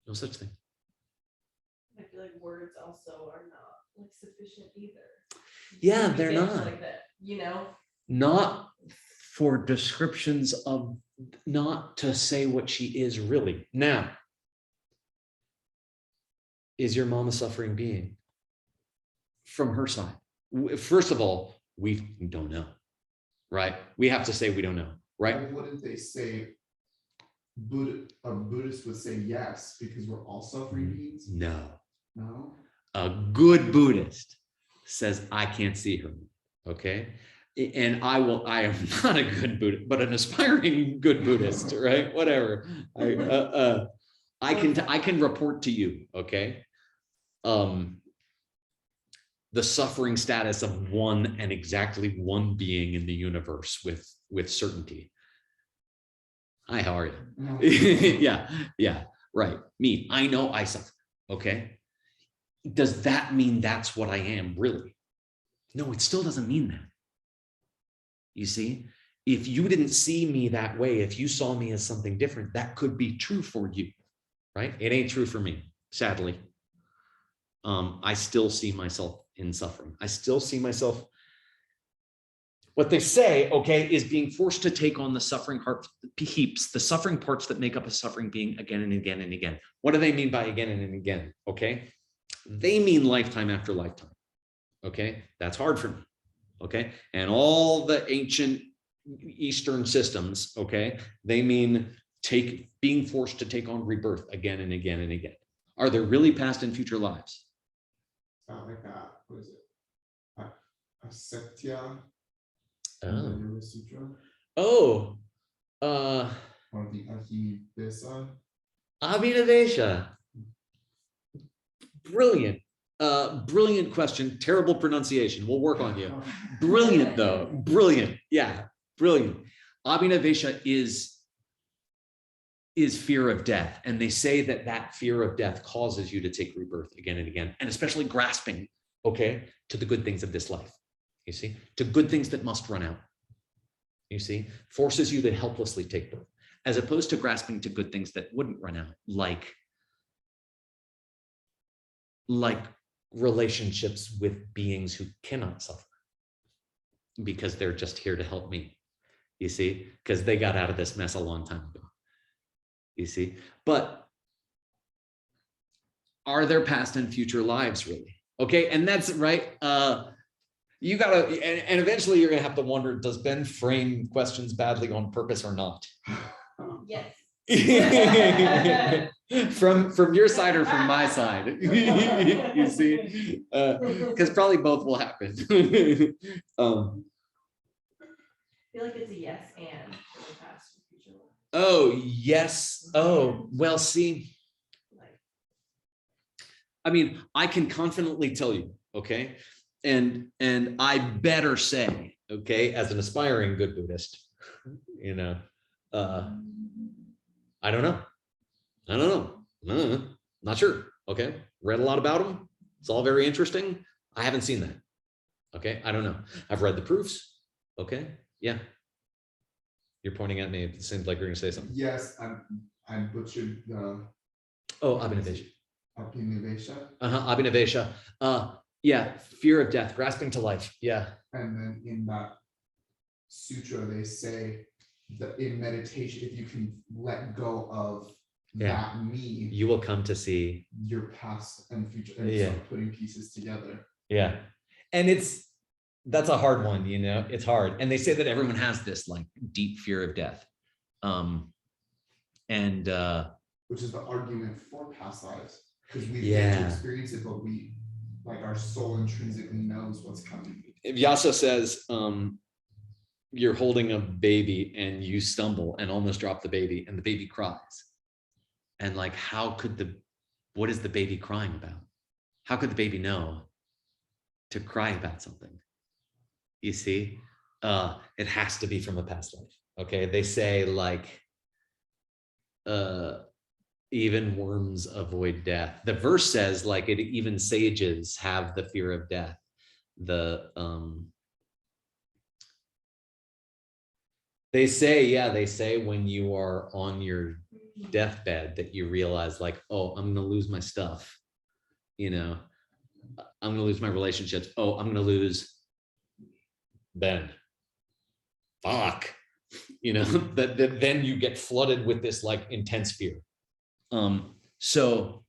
No such thing. I feel like words also are not like sufficient either. Yeah, You they're get not. like that, Not for descriptions of, not to say what she is really. Now, is your mom a suffering being? From her side, first of all, we don't know, right? We have to say we don't know, right? Well, wouldn't they say a Buddhist would say yes, because we're all suffering beings? No. No. A good Buddhist says, I can't see her, okay? And I am not a good Buddhist, but an aspiring good Buddhist, right? Whatever. I can report to you, okay? The suffering status of one and exactly one being in the universe with certainty. Hi, how are you? No. Yeah, right. Me, I know I suffer, okay? Does that mean that's what I am, really? No, it still doesn't mean that. You see, if you didn't see me that way, if you saw me as something different, that could be true for you, right? It ain't true for me, sadly. I still see myself in suffering. I still see myself, what they say, okay, is being forced to take on the suffering heaps, the suffering parts that make up a suffering being again and again and again. What do they mean by again and again? Okay, they mean lifetime after lifetime. Okay, that's hard for me. Okay, and all the ancient Eastern systems, okay, they mean being forced to take on rebirth again and again and again. Are there really past and future lives? Like that. What is it? A Satya. Oh. The Yoga Sutra. Oh. Or the Ahimsa. Abhinavesha. Brilliant. Brilliant question. Terrible pronunciation. We'll work on you. Brilliant, though. Brilliant. Yeah, brilliant. Abhinavesha is fear of death. And they say that fear of death causes you to take rebirth again and again, and especially grasping, okay, to the good things of this life, you see, to good things that must run out, you see, forces you to helplessly take birth, as opposed to grasping to good things that wouldn't run out, like relationships with beings who cannot suffer because they're just here to help me, you see, because they got out of this mess a long time ago. You see, but are there past and future lives really? Okay, and that's right. You gotta, and eventually you're gonna have to wonder, does Ben frame questions badly on purpose or not? Yes. From your side or from my side? You see, because probably both will happen. I feel like it's a yes and for the past and future life. Oh, yes. Oh, well, see, Like, I mean, I can confidently tell you, Okay. And I better say, okay, as an aspiring good Buddhist, you know, I don't know. I don't know. Not sure. Okay. Read a lot about them. It's all very interesting. I haven't seen that. Okay. I don't know. I've read the proofs. Okay. Yeah. You're pointing at me. It seems like you're going to say something. Yes, I butchered the Oh, Abhinavesha. Abhinavesha. Abhinavesha. Yeah. Fear of death, grasping to life. Yeah. And then in that sutra, they say that in meditation, if you can let go of that me, You will come to see your past and future, and Yeah. start putting pieces together. Yeah. And that's a hard one, you know, it's hard. And they say that everyone has this like deep fear of death. Which is the argument for past lives. Because we Yeah. get to experience it, but we, like, our soul intrinsically knows what's coming. Vyasa says, you're holding a baby and you stumble and almost drop the baby and the baby cries. And like, what is the baby crying about? How could the baby know to cry about something? You see, it has to be from a past life. Okay. They say like, even worms avoid death. The verse says like even sages have the fear of death. They say when you are on your deathbed that you realize like, oh, I'm gonna lose my stuff, you know, I'm gonna lose my relationships. Oh, I'm gonna lose Ben. Fuck, you know, that then you get flooded with this like intense fear. So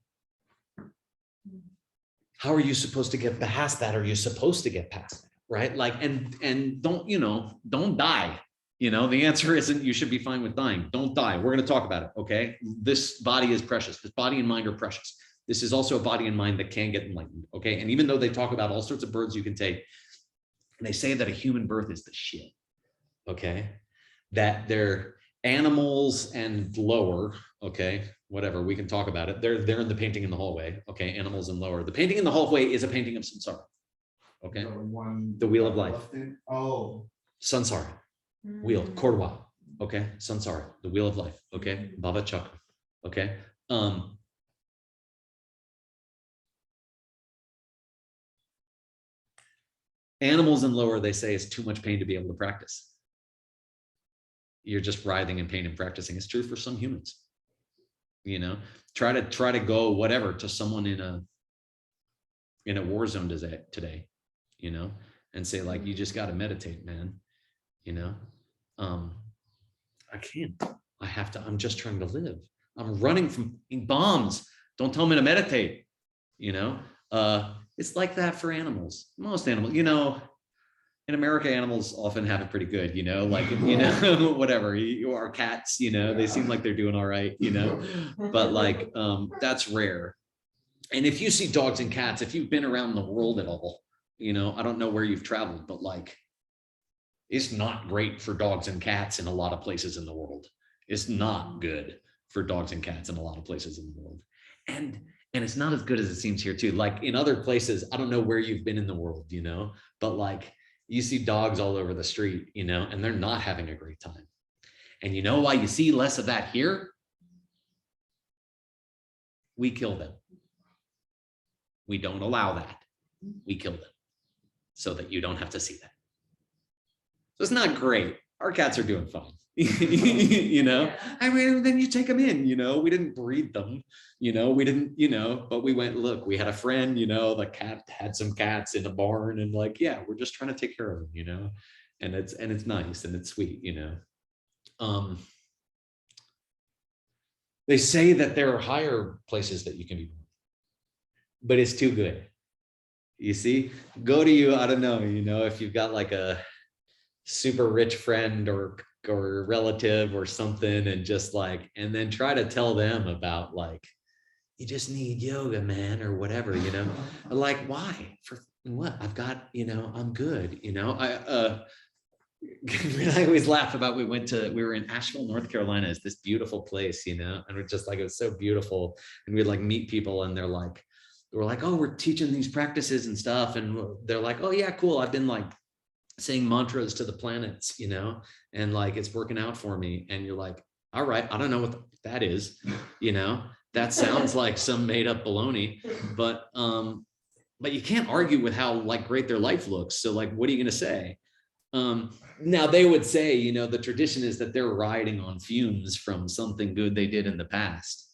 how are you supposed to get past that? Are you supposed to get past that? Right? Like, and don't die. You know, the answer isn't you should be fine with dying. Don't die. We're going to talk about it. Okay. This body is precious. This body and mind are precious. This is also a body and mind that can get enlightened. Okay. And even though they talk about all sorts of births you can take, and they say that a human birth is the shit. Okay. That they're animals and lower. Okay. Whatever. We can talk about it. They're in the painting in the hallway. Okay. Animals and lower. The painting in the hallway is a painting of samsara. Okay. The wheel of life. Oh. Sansara. Wheel, Korwa, okay, Sansara, the wheel of life, okay, Bhava Chakra, okay. Animals and lower, they say, is too much pain to be able to practice. You're just writhing in pain and practicing. It's true for some humans. You know, try to go whatever to someone in a war zone today, you know, and say like, you just got to meditate, man, you know. I can't. I have to. I'm just trying to live. I'm running from bombs. Don't tell me to meditate. You know, it's like that for animals. Most animals, you know, in America, animals often have it pretty good. You know, like you know, whatever. Our cats, you know, they seem like they're doing all right. You know, but like that's rare. And if you see dogs and cats, if you've been around the world at all, you know, I don't know where you've traveled, but like. It's not great for dogs and cats in a lot of places in the world. It's not good for dogs and cats in a lot of places in the world. And it's not as good as it seems here too. Like in other places, I don't know where you've been in the world, you know, but like you see dogs all over the street, you know, and they're not having a great time. And you know why you see less of that here? We kill them. We don't allow that. We kill them so that you don't have to see that. So it's not great. Our cats are doing fine, you know. Yeah. I mean, then you take them in, you know. We didn't breed them, you know. We didn't, you know. But we went. Look, we had a friend, you know. The cat had some cats in a barn, and like, yeah, we're just trying to take care of them, you know. And it's nice and it's sweet, you know. They say that there are higher places that you can be born, but it's too good. You see, go to you. I don't know, you know, if you've got like a super rich friend or relative or something, and just like, and then try to tell them about like, you just need yoga, man, or whatever, you know. Like, why? For what? I've got, you know, I'm good, you know. I always laugh about, we were in Asheville, North Carolina. It's this beautiful place, you know, and we're just like, it was so beautiful. And we'd like meet people and they're like, we're like, oh, we're teaching these practices and stuff. And they're like, oh yeah, cool. I've been like saying mantras to the planets, and like, it's working out for me. And you're like, all right, I don't know what that is, that sounds like some made up baloney, but you can't argue with how like great their life looks. So like, what are you going to say? Now they would say, the tradition is that they're riding on fumes from something good they did in the past.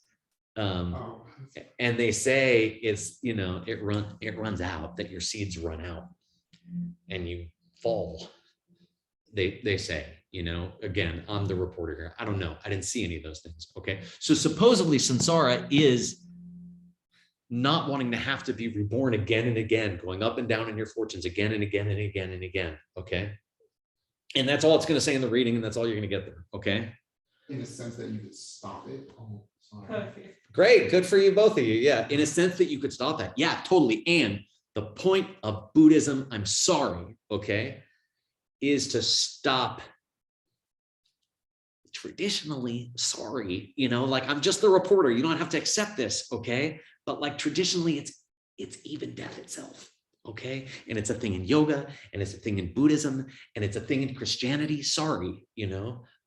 And they say it's, it runs out, that your seeds run out and you fall. They say, again, I'm the reporter here. I don't know. I didn't see any of those things. Okay. So supposedly samsara is not wanting to have to be reborn again and again, going up and down in your fortunes again and again and again and again. Okay. And that's all it's going to say in the reading, and that's all you're going to get there. Okay. In a sense that you could stop it. Oh, sorry. Great. Good for you, both of you. Yeah. In a sense that you could stop that. Yeah, totally. And the point of Buddhism, I'm sorry, okay, is to stop traditionally, sorry, like I'm just the reporter. You don't have to accept this. Okay. But like traditionally, it's even death itself. Okay. And it's a thing in yoga, and it's a thing in Buddhism, and it's a thing in Christianity. Sorry,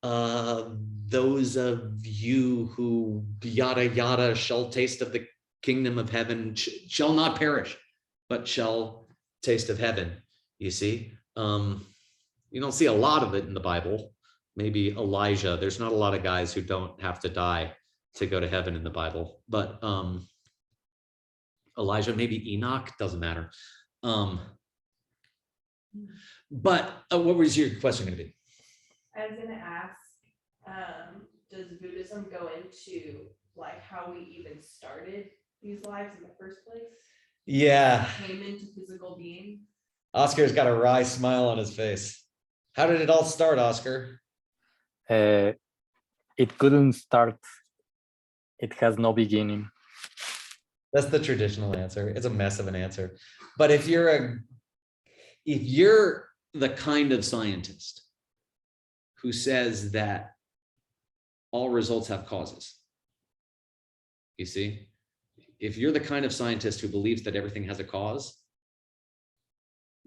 those of you who yada yada shall taste of the kingdom of heaven shall not perish, but shall taste of heaven. You see, you don't see a lot of it in the Bible. Maybe Elijah. There's not a lot of guys who don't have to die to go to heaven in the Bible, but Elijah, maybe Enoch, doesn't matter. But what was your question going to be? I was going to ask, does Buddhism go into like how we even started these lives in the first place? Yeah. Came into physical being. Oscar's got a wry smile on his face. How did it all start, Oscar? It couldn't start. It has no beginning. That's the traditional answer. It's a mess of an answer. But if you're the kind of scientist who says that all results have causes, you see, if you're the kind of scientist who believes that everything has a cause,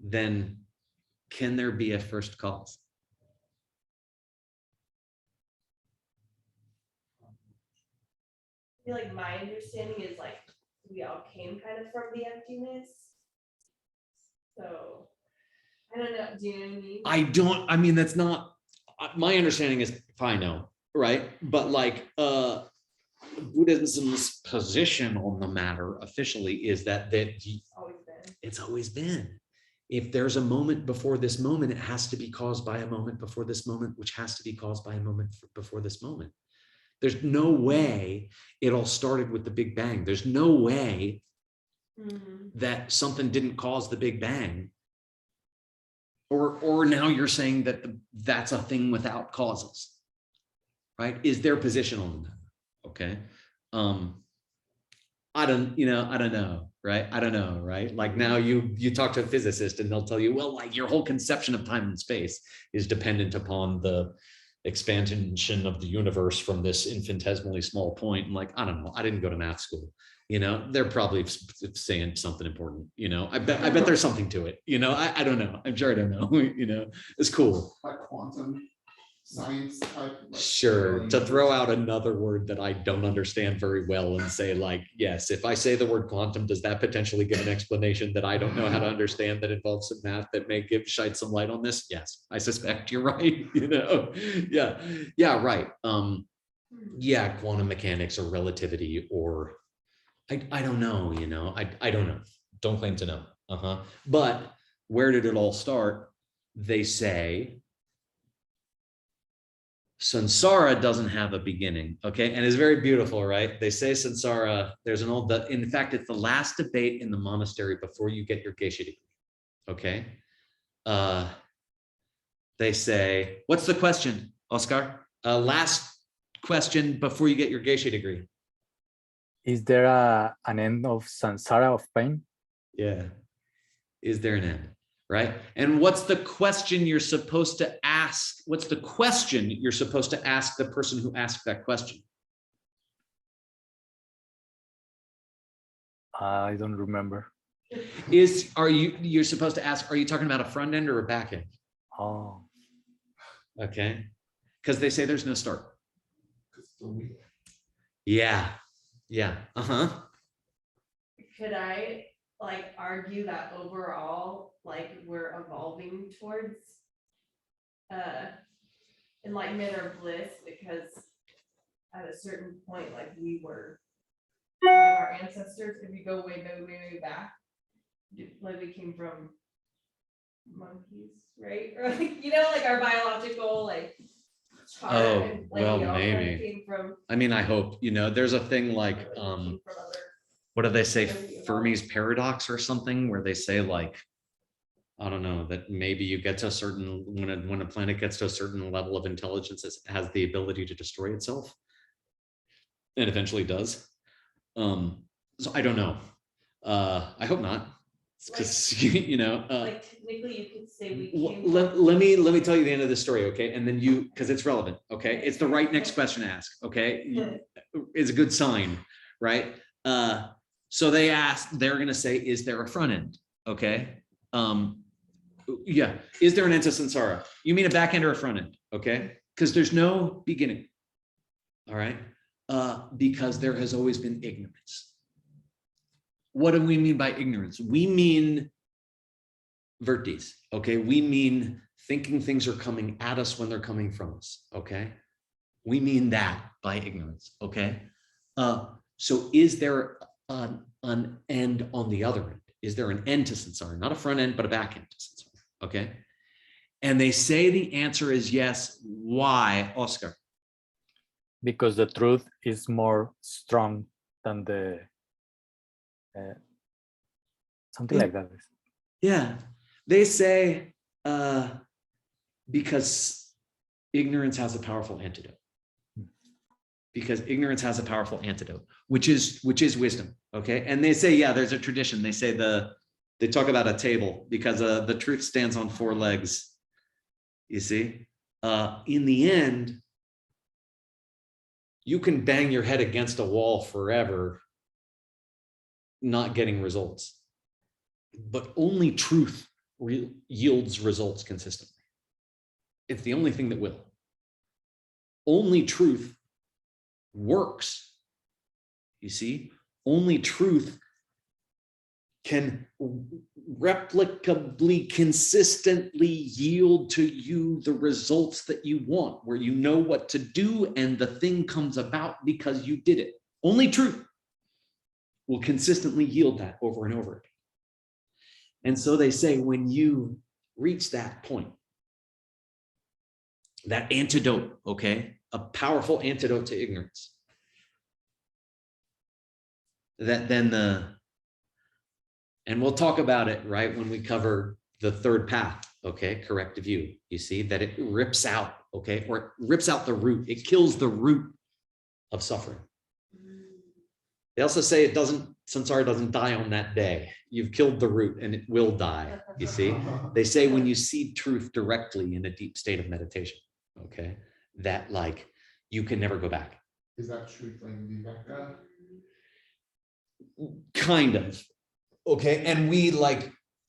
then can there be a first cause? I feel like my understanding is like we all came kind of from the emptiness. So I don't know. Do you know what I mean? That's not my understanding. Is if I know, right? But like Buddhism's position on the matter officially is that it's always been. If there's a moment before this moment, it has to be caused by a moment before this moment, which has to be caused by a moment before this moment. There's no way it all started with the Big Bang. There's no way that something didn't cause the Big Bang. Or now you're saying that that's a thing without causes, right? Is their position on the matter? Okay. I don't know, right? I don't know, right? Like now you talk to a physicist and they'll tell you, well, like your whole conception of time and space is dependent upon the expansion of the universe from this infinitesimally small point. And like, I don't know, I didn't go to math school. They're probably saying something important. I bet there's something to it. I don't know. I'm sure I don't know. It's cool. Like quantum science type. Sure. To throw out another word that I don't understand very well and say like, yes, if I say the word quantum, does that potentially give an explanation that I don't know how to understand that involves some math that may shine some light on this? Yes, I suspect you're right. Yeah, right. Yeah, quantum mechanics or relativity or I don't know, I don't know. Don't claim to know. But where did it all start? They say samsara doesn't have a beginning, okay? And it's very beautiful, right? They say samsara, there's an in fact, it's the last debate in the monastery before you get your geisha degree, okay? They say, what's the question, Oscar? Last question before you get your geisha degree. Is there an end of samsara, of pain? Yeah. Is there an end? Right? And what's the question you're supposed to ask? What's the question you're supposed to ask the person who asked that question? I don't remember. You're supposed to ask, are you talking about a front end or a back end? Oh, Okay. Because they say there's no start. So we- Yeah. Yeah. Uh-huh. Could I like argue that overall, like we're evolving towards enlightenment or bliss, because at a certain point, like we were like our ancestors, if you go way back, like we came from monkeys, right? Or like, like our biological like chart, Oh, and, like, well, we all kinda maybe. came from I mean, I hope, there's a thing like, came from other. what do they say? Fermi's paradox or something, where they say like, I don't know, that maybe you get to a certain, when a planet gets to a certain level of intelligence, it has the ability to destroy itself. It eventually does. So I don't know. I hope not. Because Like technically you could say we came let from. me tell you the end of the story, okay? And then because it's relevant, okay? It's the right next question to ask, okay? It's a good sign, right? So they're gonna say, is there a front end? Okay. Yeah, is there an enta samsara? You mean a back end or a front end? Okay, because there's no beginning. All right, because there has always been ignorance. What do we mean by ignorance? We mean vertis, okay? We mean thinking things are coming at us when they're coming from us, okay? We mean that by ignorance, okay? So is there an end on the other end? Is there an end to samsara? Not a front end, but a back end to samsara, okay? And they say the answer is yes. Why, Oscar? because the truth is more strong than the something like that. Yeah, they say because ignorance has a powerful antidote. Because ignorance has a powerful antidote, which is wisdom. Okay, and they say, yeah, there's a tradition. They say they talk about a table because the truth stands on 4 legs. You see, in the end, you can bang your head against a wall forever, not getting results. But only truth yields results consistently. It's the only thing that will. Only truth works. You see, only truth can replicably, consistently yield to you the results that you want, where you know what to do and the thing comes about because you did it. Only truth will consistently yield that over and over again. And so they say, when you reach that point, that antidote, okay, a powerful antidote to ignorance, that then and we'll talk about it, right, when we cover the 3rd path, okay, corrective view. You see that it rips out, okay, or it rips out the root. It kills the root of suffering. They also say samsara doesn't die on that day. You've killed the root and it will die, you see. They say when you see truth directly in a deep state of meditation, okay, that like you can never go back. Is that truth like Viveka? Kind of. Okay, and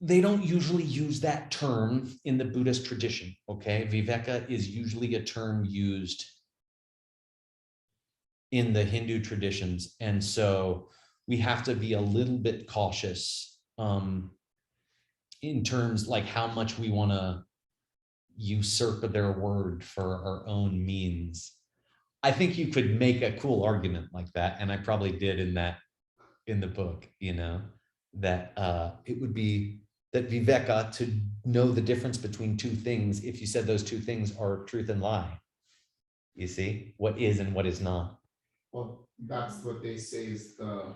they don't usually use that term in the Buddhist tradition, okay? Viveka is usually a term used in the Hindu traditions, and so we have to be a little bit cautious in terms like how much we want to usurp their word for our own means. I think you could make a cool argument like that, and I probably did in the book, that it would be that Viveka, to know the difference between 2 things, if you said those 2 things are truth and lie, you see, what is and what is not. Well, that's what they say is the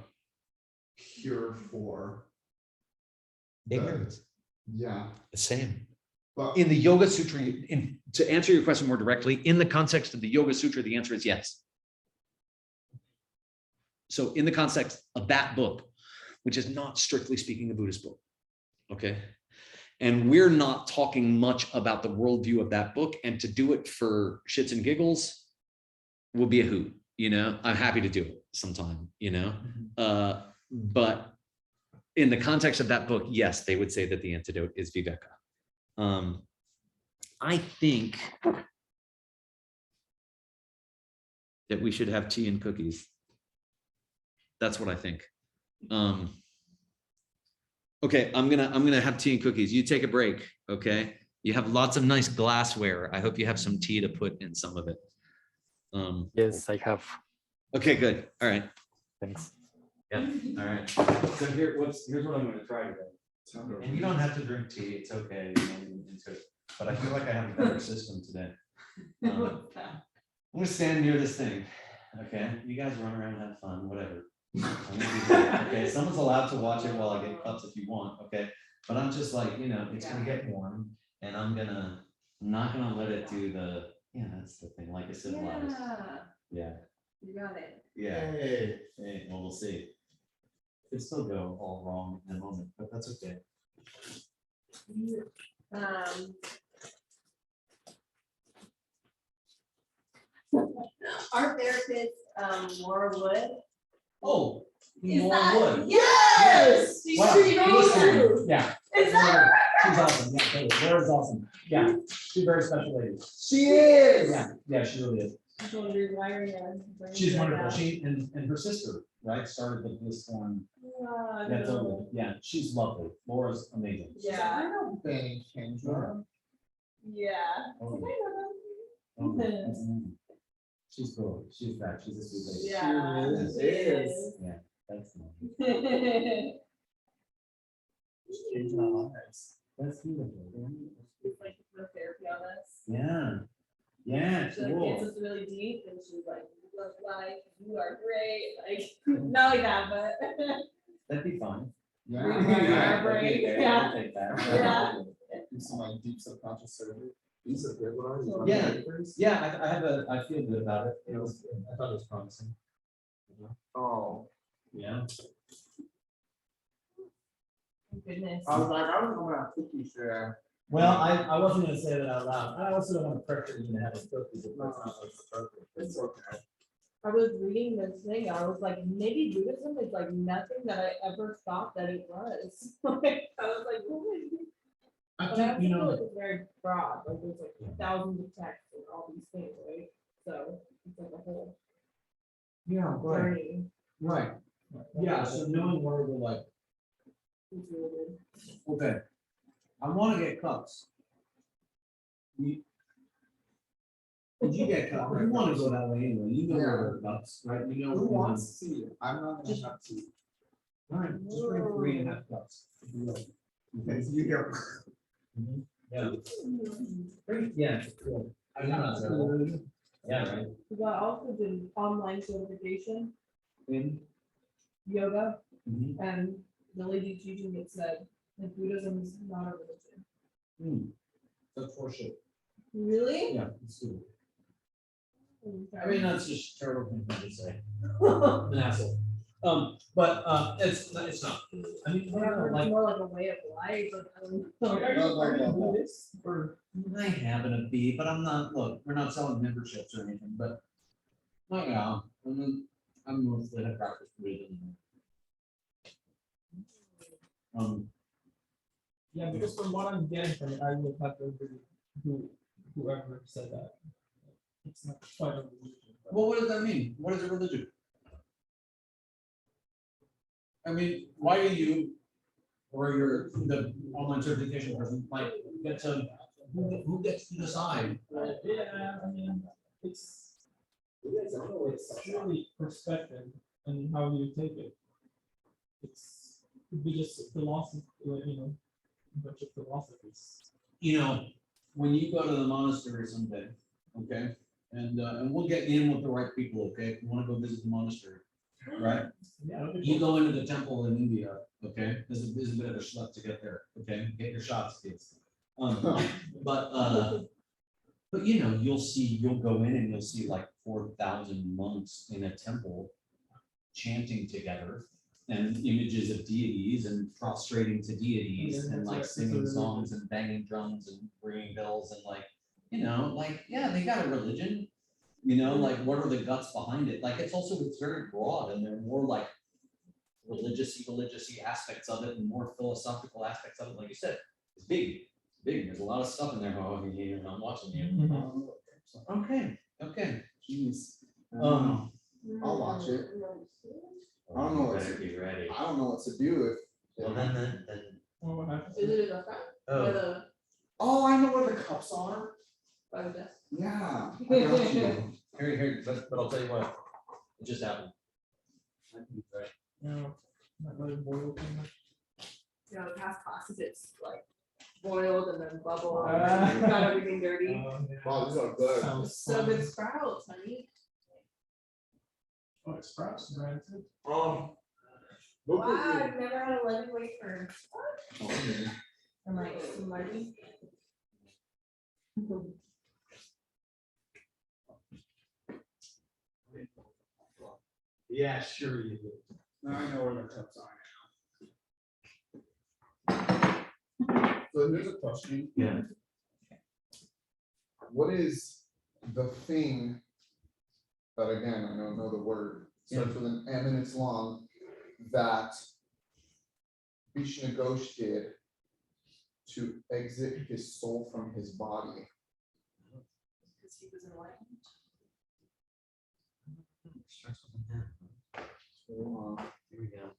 cure for Ignorance. Yeah. The same. But In the Yoga Sutra, to answer your question more directly, in the context of the Yoga Sutra, the answer is yes. So in the context of that book, which is not strictly speaking a Buddhist book, okay? And we're not talking much about the worldview of that book, and to do it for shits and giggles will be a hoot, I'm happy to do it sometime, but in the context of that book, yes, they would say that the antidote is viveka. I think that we should have tea and cookies. That's what I think. Okay, I'm gonna have tea and cookies. You take a break, okay? You have lots of nice glassware. I hope you have some tea to put in some of it. Yes, I have. Okay, good. All right. Thanks. Yeah. All right. So here's what I'm gonna try today. And you don't have to drink tea. It's okay. But I feel like I have a better system today. I'm gonna stand near this thing. Okay, you guys run around and have fun, whatever. I'm gonna be there, okay, someone's allowed to watch it while I get cups if you want, okay? But I'm just like, it's gonna get warm, and I'm not gonna let it do the, that's the thing, like a civilized. Yeah. You got it. Yeah. Hey, well, we'll see. It'll still go all wrong in a moment, but that's okay. Our therapist, Laura Wood. Oh, Is more that- wood. Yes! She's Wow, pretty she was cool. cool. Yeah, Is that she's awesome. Yeah, totally. Laura's awesome. Yeah, she's a very special lady. She is. Yeah, she really is. She's wonderful. She and her sister, right, started the Bliss Form. Yeah, totally. Yeah, she's lovely. Laura's amazing. Yeah, don't think Kendra. yeah. Oh, oh, that's amazing. She's cool. She's that. She's a sweet lady. Yeah. She is. Yeah, that's nice. That's beautiful. It's like no therapy on us. Yeah. Yeah, She like cool. gets us really deep and she's like, you look like you are great. Like, not like that, but That'd be fun. Yeah. Yeah. Okay, Yeah. I'll take that. Yeah. Do some like deep subconscious surgery. These are good ones. Yeah. Yeah, I feel good about it. I thought it was promising. Oh, Yeah. goodness. I was like, I was gonna have cookies there. Well, I wasn't gonna say that out loud. I also don't want to pressure you to have a cookies if that's not what's appropriate. It's okay. I was reading this thing, I was like, maybe Buddhism is like nothing that I ever thought that it was. Like, I was like, what is it? I But I think, you feel know, like it's very broad, like there's like thousands of texts and all these things, right? So it's like a whole yeah, journey. right. Yeah, so knowing where we're like, It's really good. okay, I want to get cups. Did you get cups? You want to go that way anyway. You know where there are cups, right? You know. Who where wants tea? I'm not gonna have tea. All right, just bring 3.5 cups. if you will. Okay, so you get. Mhm. Yeah. Great, yeah, cool. I'm not sure. Yeah, right. Because I also did online certification, In- yoga, mhm. and the lady teaching it said, that Buddhism is not a religion. Hmm. That's for sure. Really? Yeah, it's good. I mean, that's just terrible thing to say. Or An asshole. But it's not. I mean, I don't know, it's like, more like a way of life, or I don't know. are you Buddhist or? I happen to be, but I'm not, look, we're not selling memberships or anything, but. Oh, yeah, I'm mostly a practice Buddhism. Yeah, because from what I'm getting from it, I would have to agree who whoever said that. It's not quite a religion. but- Well, what does that mean? What is a religion? I mean, why do you, or the online certification person, like, get to, who gets to decide? Yeah, I mean, it's really perspective and how you take it. Could be just philosophy, a bunch of philosophies. You know, when you go to the monastery someday, okay, and we'll get you in with the right people, okay, if you wanna go visit the monastery, right? Yeah, it'll be You cool. go into the temple in India, okay, this is a bit of a schlep to get there, okay, get your shots, kids. But you know, you'll go in and you'll see like 4,000 monks in a temple chanting together and images of deities and prostrating to deities Yeah, and that's like right, singing that's a songs and banging drums and ringing bells and like, like, yeah, they got a religion, like what are the guts behind it? Like, it's very broad and they're more like religious-y aspects of it and more philosophical aspects of it, like you said, it's big. It's big. There's a lot of stuff in there. Oh, yeah, I'm watching you. Okay, okay. Jeez. Um, I'll watch it. I don't know what Better to- be ready. I don't know what to do if. Well, then. Well, what happens? Is it in the front or Oh, the, Oh, I know where the cups are. by the desk? Yeah. I got you. here, but I'll tell you what, it just happened. No, not really boiled too much. You know, the past classes, it's like boiled and then bubble, Ah. and got everything dirty. Wow, these are good. Sounds So fun. good sprouts, honey. Oh, it sprouts brand too. Wow, I've never had a lemon wafer. I'm like, somebody. Yeah, sure you do. Now I know where the cups are now. So here's a question. Yeah. What is the thing that, again, I don't know the word, starts with an M and it's long, that Vishnu Ghosh did to exit his soul from his body? Because he was enlightened. So, Here we go.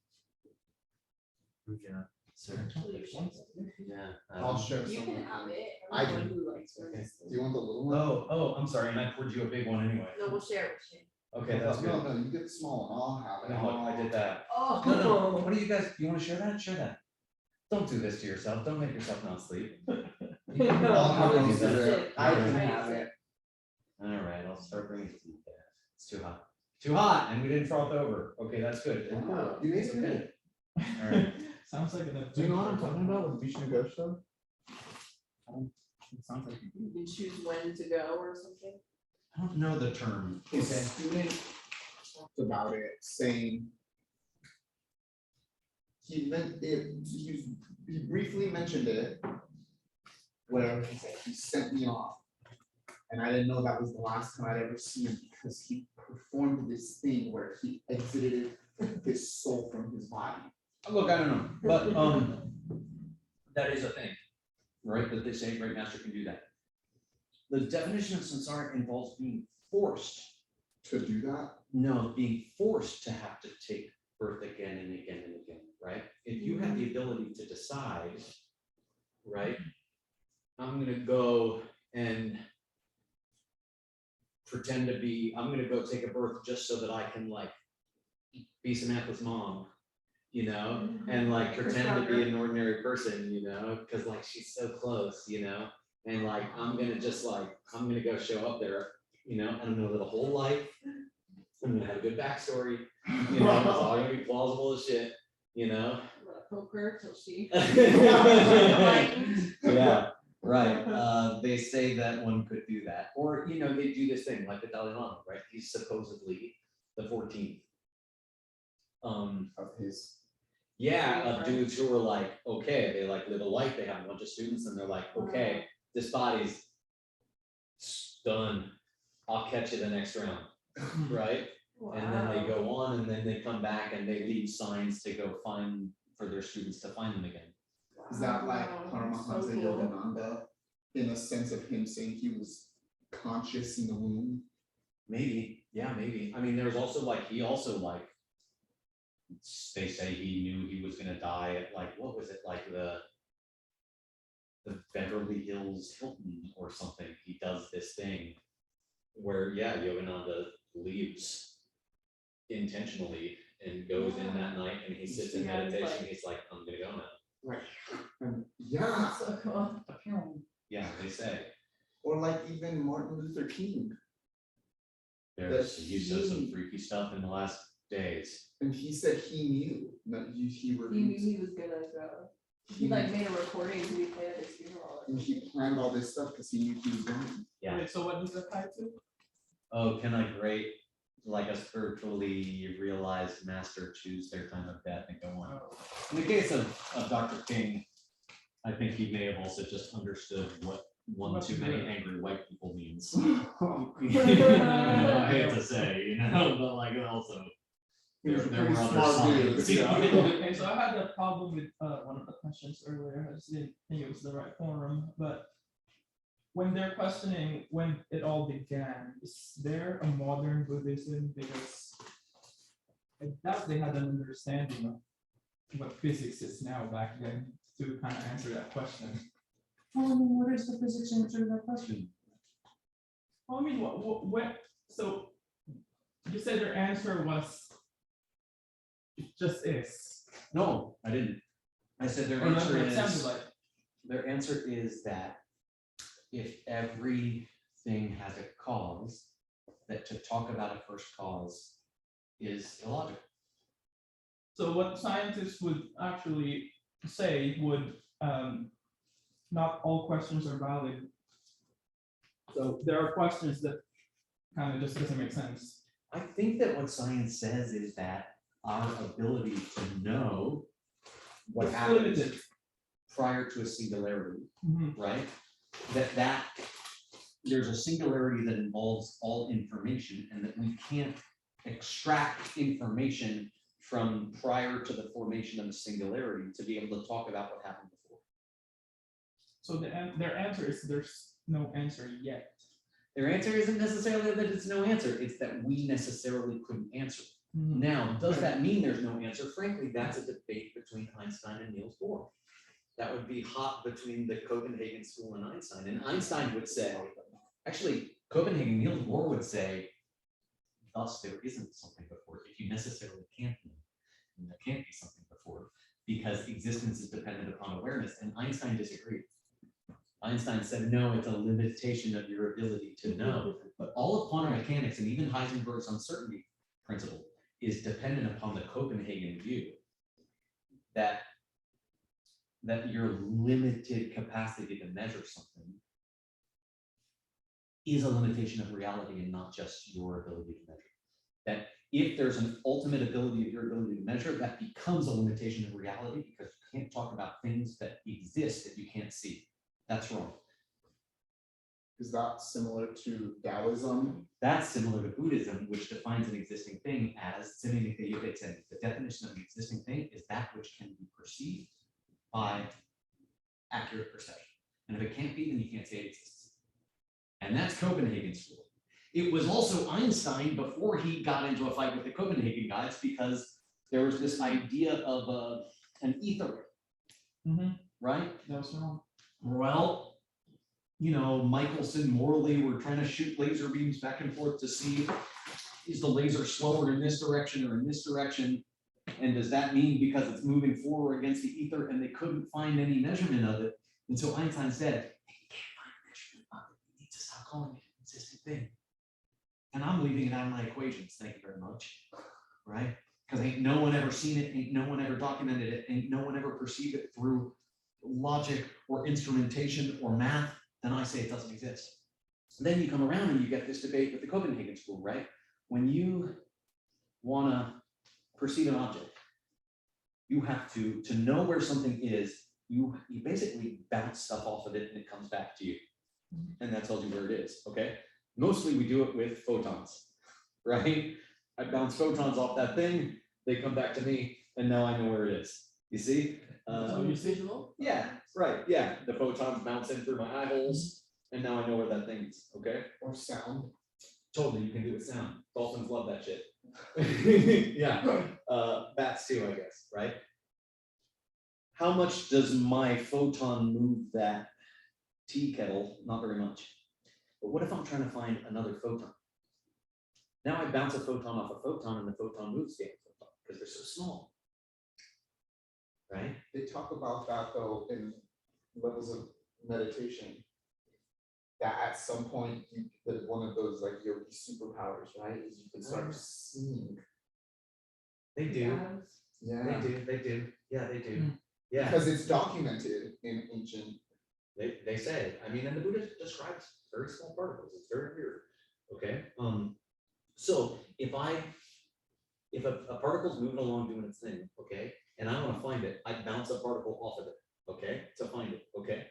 Here we go. Sir. Yeah. I'll share You some. can with have you. it. I I'm the one do. who likes Okay. it. Do you want the little one? Oh, I'm sorry, and I poured you a big one anyway. No, we'll share it. Okay, that's No, good. no, you get the small one, I'll have it. No, I did that. Oh. No, what do you guys, you wanna share that? Share that. Don't do this to yourself. Don't make yourself not sleep. I'll have do most of that. it. I can Right. have it. All right, I'll start bringing it to you guys. It's too hot. Too hot, and we didn't froth over. Okay, that's good. Wow, you made it good. All right. Sounds like an. Do you know what I'm talking about with Vishnu Ghosh though? It sounds like. You can choose when to go or something. I don't know the term. His student talked about it, saying he briefly mentioned it, where he said he sent me off. And I didn't know that was the last time I'd ever seen him, because he performed this thing where he exited his soul from his body. Look, I don't know, but, that is a thing, right? That they say great master can do that. The definition of samsara involves being forced. To do that? No, being forced to have to take birth again and again and again, right? If you have the ability to decide, right? I'm gonna go and pretend to be, I'm gonna go take a birth just so that I can like be Samantha's mom, you know, and like pretend to be an ordinary person, you know, because like she's so close, you know, and like I'm gonna just like, I'm gonna go show up there, you know, and I'm gonna live a whole life. I'm gonna have a good backstory, you know, it's all gonna be plausible as shit, you know. I'm gonna poke her till she. Yeah, right. They say that one could do that, or, you know, they do this thing like the Dalai Lama, right? He's supposedly the 14th. Of his. Yeah, of dudes who are like, okay, they like live a life, they have a bunch of students and they're like, okay, this body's done. I'll catch you the next round, right? And then they go on and then they come back and they leave signs to go find, for their students to find them again. Is that like Paramahansa So cool. Yogananda, in a sense of him saying he was conscious in the womb? Maybe, yeah, maybe. I mean, there's also like, he also like, they say he knew he was gonna die at like, what was it, like the Beverly Hills Hilton or something. He does this thing where, yeah, Yogananda leaves intentionally and goes in that night and he sits in Yeah, it's meditation. like- He's like, I'm gonna go now. Right. Yeah, So cool. Yeah, they say. or like even Martin Luther King, There's, he said some freaky stuff in the last days. and he said he knew that he He knew released, he was gonna go. He like made a recording to be played at his funeral. and he planned all this stuff because he knew he was going. Yeah. Wait, so what is it tied to? Oh, can a great, like a spiritually realized master choose their time of death and go on? In the case of Dr. King, I think he may have also just understood what one too many angry white people means. I hate to say, you know, but like also, There Pretty were other smart signs. dudes, yeah. Okay, so I had a problem with one of the questions earlier. I just didn't think it was the right forum, but when they're questioning when it all began, is there a modern Buddhism? Because I doubt they had an understanding of what physics is now back then to kind of answer that question. Well, I mean, what is the physics answer to that question? Well, I mean, what, so you said their answer was it just is. No, I didn't. I said their Or that's answer what it sounded is, like. their answer is that if everything has a cause, that to talk about a first cause is illogical. So what scientists would actually say would, not all questions are valid. So there are questions that kind of just doesn't make sense. I think that what science says is that our ability to know what It's happens limited. prior to a singularity, Mhm. right? That there's a singularity that involves all information and that we can't extract information from prior to the formation of the singularity to be able to talk about what happened before. So their answer is there's no answer yet. Their answer isn't necessarily that it's no answer, it's that we necessarily couldn't answer. Now, does that mean there's no answer? Frankly, that's a debate between Einstein and Niels Bohr. That would be hot between the Copenhagen school and Einstein. And Einstein would say, actually, Copenhagen, Niels Bohr would say, thus there isn't something before. If you necessarily can't know, then there can't be something before, because existence is dependent upon awareness. And Einstein disagreed. Einstein said, no, it's a limitation of your ability to know. But all of quantum mechanics and even Heisenberg's uncertainty principle is dependent upon the Copenhagen view that your limited capacity to measure something is a limitation of reality and not just your ability to measure. That if there's an ultimate ability of your ability to measure, that becomes a limitation of reality because you can't talk about things that exist that you can't see. That's wrong. Is that similar to Taoism? That's similar to Buddhism, which defines an existing thing as the definition of an existing thing is that which can be perceived by accurate perception. And if it can't be, then you can't say it exists. And that's Copenhagen school. It was also Einstein before he got into a fight with the Copenhagen guys because there was this idea of an ether, right? That was wrong. Well, you know, Michelson, Morley were trying to shoot laser beams back and forth to see, is the laser slower in this direction or in this direction? And does that mean because it's moving forward against the ether and they couldn't find any measurement of it? And so Einstein said, hey, you can't find a measurement of it. You need to stop calling it an existing thing. And I'm leaving it out of my equations. Thank you very much. Right? Because ain't no one ever seen it, ain't no one ever documented it, ain't no one ever perceived it through logic or instrumentation or math, then I say it doesn't exist. And then you come around and you get this debate with the Copenhagen school, right? When you want to perceive an object, you have to know where something is, you basically bounce stuff off of it and it comes back to you. And that tells you where it is, okay? Mostly we do it with photons, right? I bounce photons off that thing, they come back to me, and now I know where it is. You see? So you visual? Yeah, right, yeah. The photons bounce in through my eye holes, and now I know where that thing is, okay? Or sound? Totally, you can do it with sound. Dolphins love that shit. Yeah, bats too, I guess, right? How much does my photon move that tea kettle? Not very much. But what if I'm trying to find another photon? Now I bounce a photon off a photon and the photon moves the photon because they're so small. Right? They talk about that though in levels of meditation. That at some point, that one of those like yogi superpowers, right? Is you can start seeing. They do. Yeah. They do. Yeah, they do. Yeah. Because it's documented in ancient. They say, I mean, and the Buddha describes very small particles. It's very weird. Okay. So if a particle's moving along doing its thing, okay, and I want to find it, I bounce a particle off of it, okay, to find it, okay.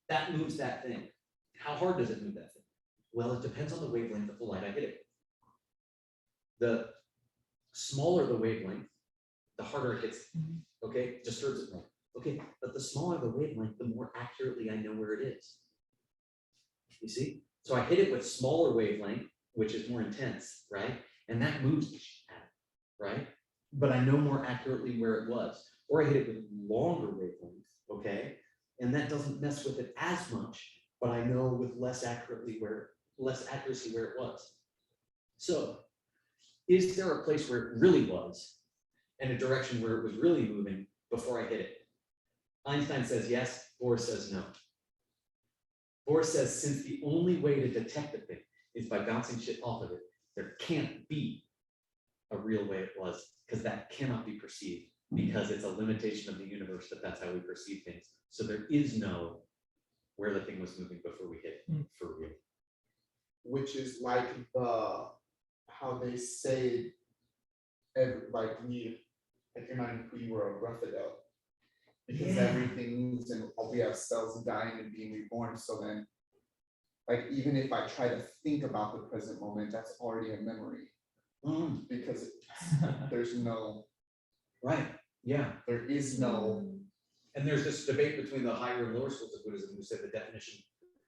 That moves that thing. How hard does it move that thing? Well, it depends on the wavelength of the light I hit it with. smaller the wavelength, the harder it gets, okay, disturbs it more. Okay, but the smaller the wavelength, the more accurately I know where it is. You see? So I hit it with smaller wavelength, which is more intense, right? And that moves the shit out, right? But I know more accurately where it was. Or I hit it with longer wavelength, okay? And that doesn't mess with it as much, but I know with less accuracy where it was. So is there a place where it really was and a direction where it was really moving before I hit it? Einstein says yes, Bohr says no. Bohr says since the only way to detect the thing is by bouncing shit off of it, there can't be a real way it was, because that cannot be perceived, because it's a limitation of the universe that that's how we perceive things. So there is no where the thing was moving before we hit it for real. Which is like how they say like you're not in pre world rough it up. Because Yeah. everything moves and we have cells dying and being reborn. So then, like, even if I try to think about the present moment, that's already a memory. Because there's no, Right, yeah. there is no, And there's this debate between the higher and lower schools of Buddhism who say the definition,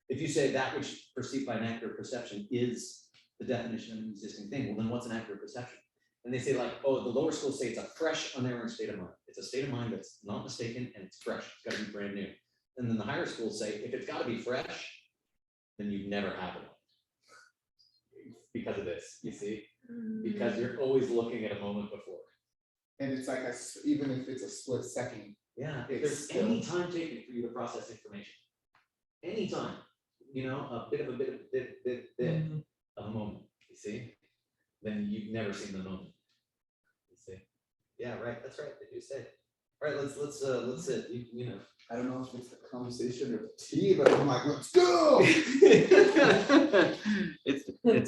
if you say that which perceived by an accurate perception is the definition of an existing thing, well, then what's an accurate perception? And they say like, oh, the lower schools say it's a fresh, unerring state of mind. It's a state of mind that's not mistaken and it's fresh. It's got to be brand new. And then the higher schools say, if it's got to be fresh, then you've never had one. Because of this, you see? Because you're always looking at a moment before. and it's like even if it's a split second. Yeah, if It's there's any time taken for you to process information, anytime, you know, a bit of a moment, you see, then you've never seen the moment. You see, yeah, right. That's right. They do say. All right, let's sit. You know. I don't know if it's the conversation or the tea, but I'm like, let's go. it's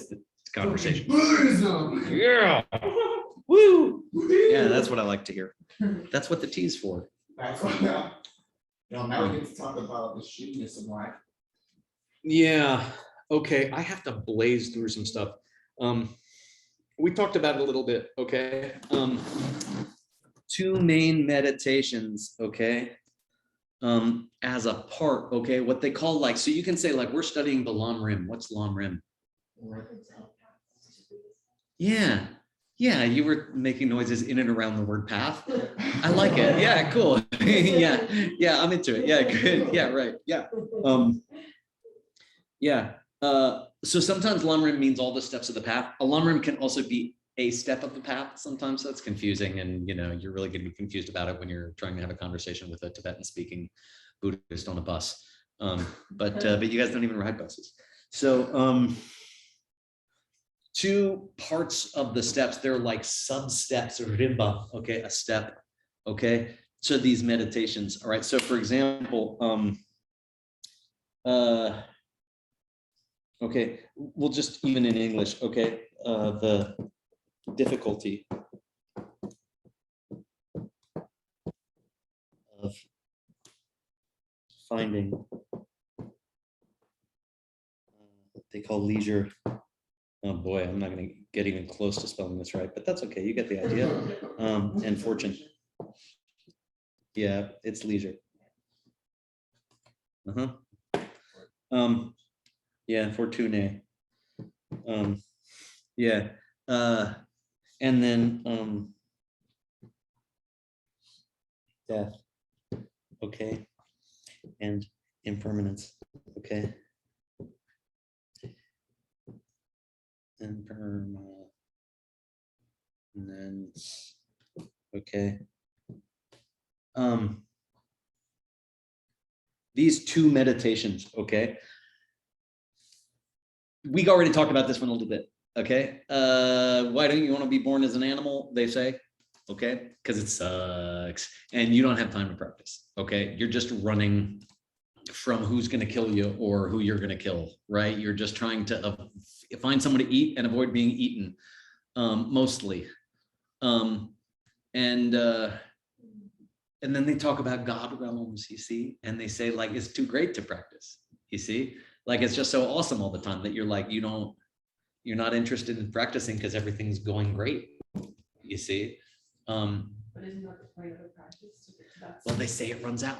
the conversation. Buddhism. Yeah. Woo. Yeah, that's what I like to hear. That's what the tea's for. That's what now. Now we get to talk about the shittiness of life. Yeah. Okay. I have to blaze through some stuff. We talked about it a little bit. Okay. Two main meditations. Okay. As a part. Okay. What they call like, so you can say like, we're studying the Lam Rim. What's Lam Rim? Yeah. Yeah. You were making noises in and around the word path. I like it. Yeah, cool. Yeah, yeah, I'm into it. Yeah, good. Yeah, right. Yeah. Yeah. So sometimes Lam Rim means all the steps of the path. A Lam Rim can also be a step of the path. Sometimes that's confusing, and you know you're really going to be confused about it when you're trying to have a conversation with a Tibetan-speaking Buddhist on a bus. But you guys don't even ride buses. So two parts of the steps, they're like sub-steps or rimba, okay, a step, okay, to these meditations. All right, so for example, okay, we'll just even in English, okay, the difficulty of finding what they call leisure. Oh boy, I'm not going to get even close to spelling this right, but that's okay. You get the idea. And fortune. Yeah, it's leisure. Yeah, fortune. Yeah. And then death. Okay. And impermanence. Okay. Impermanence. Okay. These two meditations, okay. We already talked about this one a little bit, okay. Why don't you want to be born as an animal? They say, okay, because it sucks, and you don't have time to practice. Okay, you're just running from who's going to kill you or who you're going to kill, right? You're just trying to find someone to eat and avoid being eaten, mostly. And then they talk about God realms, you see, and they say like it's too great to practice, you see, like it's just so awesome all the time that you're like you're not interested in practicing because everything's going great, you see? But isn't that the point of the practice? That's Well, they say it runs out,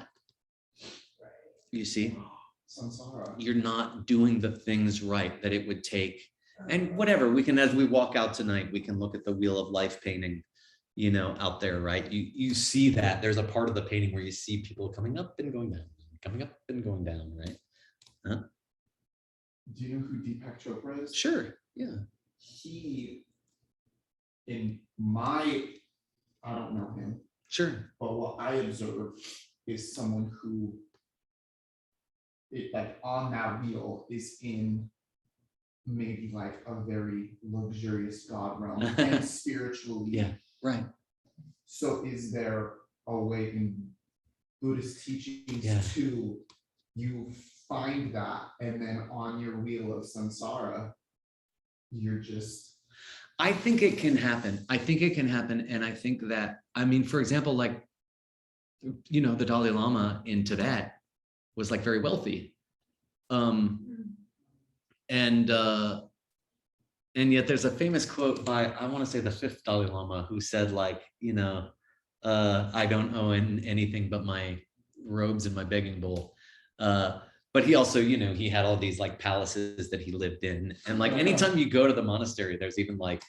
right. you see? Samsara. You're not doing the things right that it would take. And whatever, we can, as we walk out tonight, we can look at the Wheel of Life painting, you know, out there, right? You see that there's a part of the painting where you see people coming up and going down, coming up and going down, right? Huh? Do you know who Deepak Chopra is? Sure, yeah. He, I don't know him, Sure. but what I observe is someone who, like on that wheel, is in maybe like a very luxurious God realm and spiritually. Yeah, right. So is there a way in Buddhist teachings Yeah. to you find that, and then on your wheel of samsara, you're just. I think it can happen. I think it can happen. And I think that, I mean, for example, like, you know, the Dalai Lama in Tibet was like very wealthy. And yet there's a famous quote by, I want to say the fifth Dalai Lama, who said like, you know, I don't own anything but my robes and my begging bowl. But he also, you know, he had all these like palaces that he lived in. And like anytime you go to the monastery, there's even like,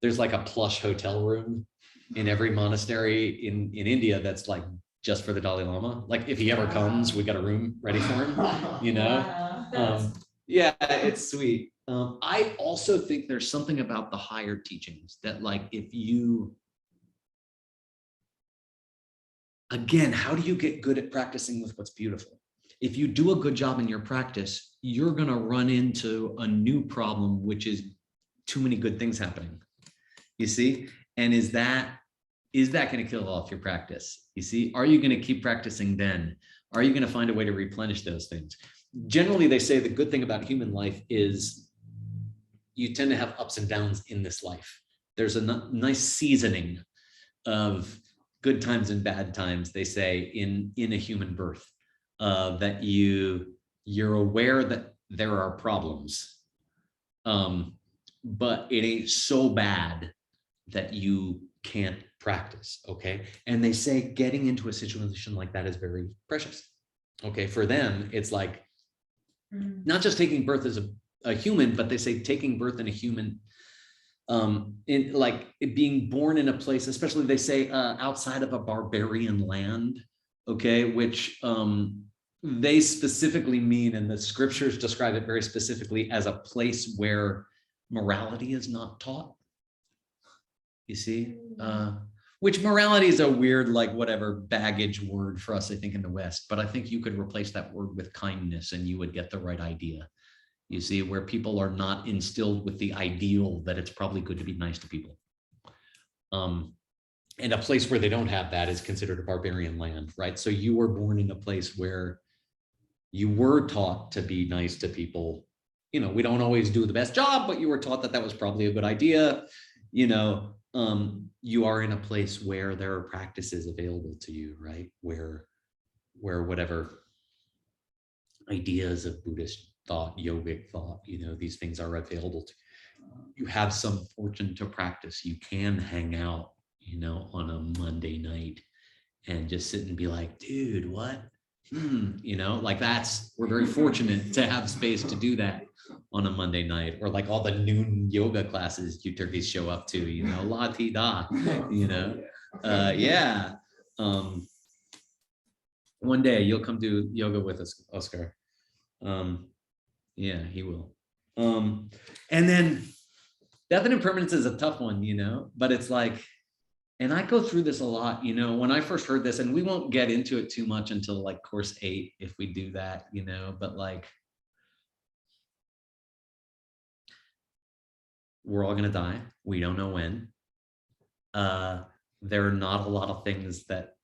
there's like a plush hotel room in every monastery in India that's like just for the Dalai Lama. Like if he ever comes, we got a room ready for him, you know? Wow. Yeah, it's sweet. I also think there's something about the higher teachings that like, if you, again, how do you get good at practicing with what's beautiful? If you do a good job in your practice, you're going to run into a new problem, which is too many good things happening. You see? And is that going to kill off your practice? You see? Are you going to keep practicing then? Are you going to find a way to replenish those things? Generally, they say the good thing about human life is you tend to have ups and downs in this life. There's a nice seasoning of good times and bad times, they say, in a human birth, that you're aware that there are problems, but it ain't so bad that you can't practice, okay? And they say getting into a situation like that is very precious, okay? For them, it's like not just taking birth as a human, but they say taking birth in a human, in like being born in a place, especially they say outside of a barbarian land, okay, which they specifically mean, and the scriptures describe it very specifically as a place where morality is not taught. You see, which morality is a weird, like whatever baggage word for us, I think, in the West, but I think you could replace that word with kindness and you would get the right idea. You see, where people are not instilled with the ideal that it's probably good to be nice to people. And a place where they don't have that is considered a barbarian land, right? So you were born in a place where you were taught to be nice to people. You know, we don't always do the best job, but you were taught that that was probably a good idea. You know, you are in a place where there are practices available to you, right? Where whatever ideas of Buddhist thought, yogic thought, you know, these things are available to you. You have some fortune to practice. You can hang out, you know, on a Monday night and just sit and be like, dude, what? You know, like we're very fortunate to have space to do that on a Monday night, or like all the noon yoga classes you turkeys show up to, you know, la ti da, you know, yeah. One day you'll come do yoga with us, Oscar. Yeah, he will. And then death and impermanence is a tough one, you know, but it's like, and I go through this a lot, you know, when I first heard this, and we won't get into it too much until like course 8, if we do that, you know, but like, we're all going to die. We don't know when. There are not a lot of things that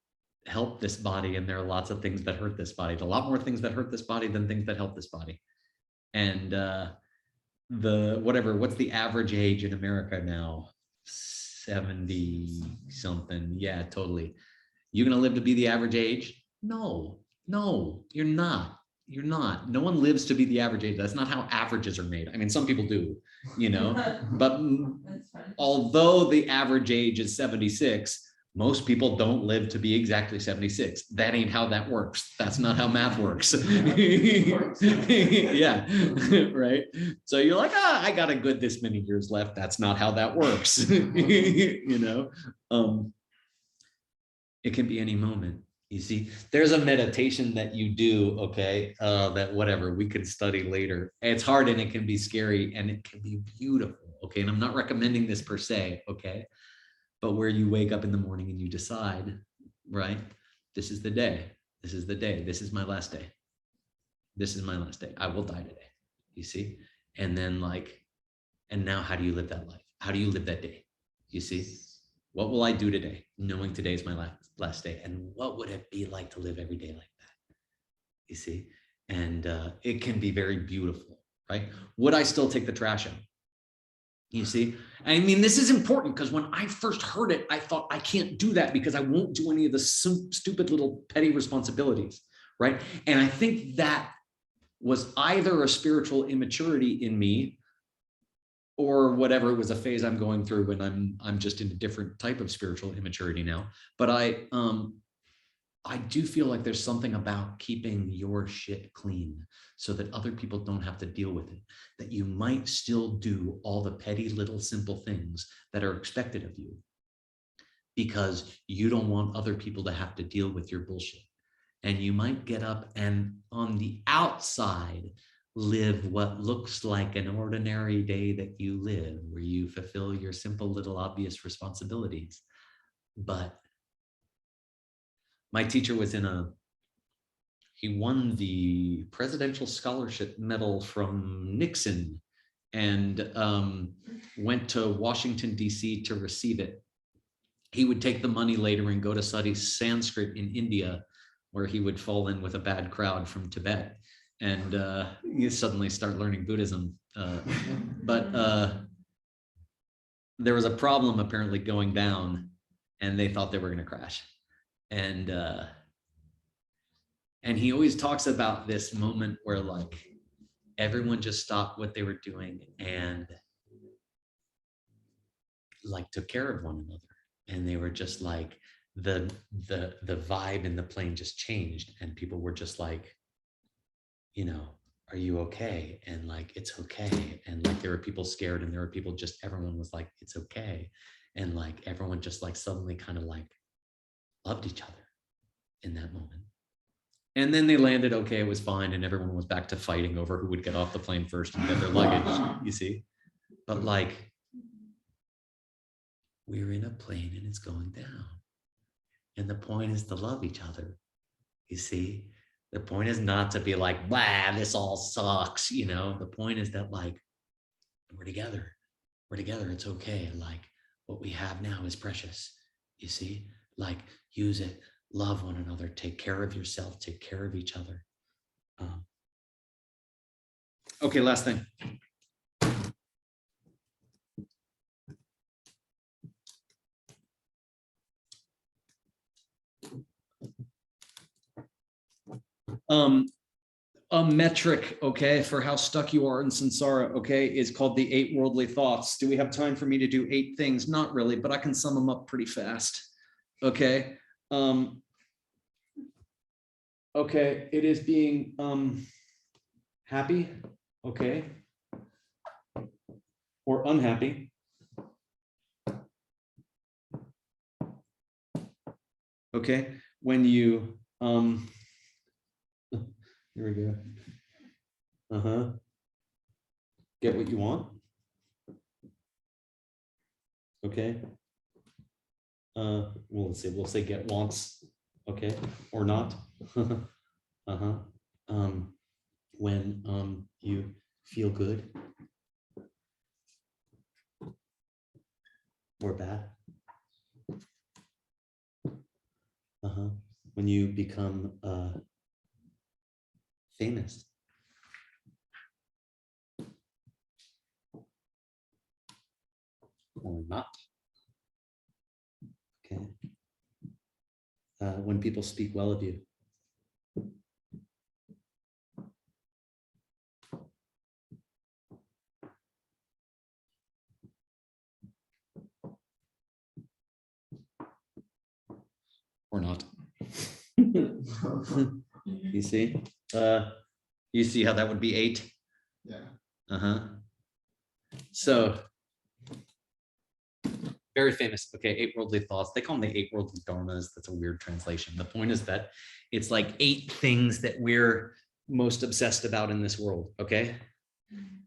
help this body, and there are lots of things that hurt this body. There's a lot more things that hurt this body than things that help this body. And what's the average age in America now? 70 something. Yeah, totally. You gonna live to be the average age? No, you're not. You're not. No one lives to be the average age. That's not how averages are made. I mean, some people do, you know, but That's fine. although the average age is 76, most people don't live to be exactly 76. That ain't how that works. That's not how math works. Yeah, right. So you're like, I got a good this many years left. That's not how that works. You know, it can be any moment. You see, there's a meditation that you do, okay, that whatever we could study later. It's hard and it can be scary and it can be beautiful, okay? And I'm not recommending this per se, okay? But where you wake up in the morning and you decide, right? This is the day. This is the day. This is my last day. This is my last day. I will die today. You see? And then like, and now how do you live that life? How do you live that day? You see? What will I do today, knowing today is my last day? And what would it be like to live every day like that? You see? And it can be very beautiful, right? Would I still take the trash out? You see? I mean, this is important because when I first heard it, I thought I can't do that because I won't do any of the stupid little petty responsibilities, right? And I think that was either a spiritual immaturity in me or whatever, it was a phase I'm going through when I'm just in a different type of spiritual immaturity now. But I do feel like there's something about keeping your shit clean so that other people don't have to deal with it, that you might still do all the petty little simple things that are expected of you because you don't want other people to have to deal with your bullshit. And you might get up and on the outside live what looks like an ordinary day that you live, where you fulfill your simple little obvious responsibilities. But my teacher was he won the Presidential Scholarship Medal from Nixon and went to Washington, D.C. to receive it. He would take the money later and go to study Sanskrit in India, where he would fall in with a bad crowd from Tibet. And you suddenly start learning Buddhism. But there was a problem apparently going down and they thought they were going to crash. And he always talks about this moment where like everyone just stopped what they were doing and like took care of one another. And they were just like, the vibe in the plane just changed and people were just like, you know, are you okay? And like, it's okay. And like, there were people scared and there were people just, everyone was like, it's okay. And like, everyone just like suddenly kind of like loved each other in that moment. And then they landed, okay, it was fine. And everyone was back to fighting over who would get off the plane first and get their luggage, you see? But like, we're in a plane and it's going down. And the point is to love each other, you see? The point is not to be like, blah, this all sucks, you know? The point is that like, we're together, it's okay. Like what we have now is precious, you see? Like use it, love one another, take care of yourself, take care of each other. Okay, last thing. A metric, okay, for how stuck you are in samsara, okay, is called the 8 worldly thoughts. Do we have time for me to do 8 things? Not really, but I can sum them up pretty fast, okay? Okay, it is being happy, okay, or unhappy. Okay, when you here we go. Get what you want. Okay. We'll say get wants. Okay, or not. When you feel good or bad. When you become famous. Or not. Okay. When people speak well of you. or not. You see? You see how that would be 8? Yeah. Uh-huh. So very famous. Okay, 8 worldly thoughts. They call them the 8 worldly dharmas. That's a weird translation. The point is that it's like 8 things that we're most obsessed about in this world. Okay.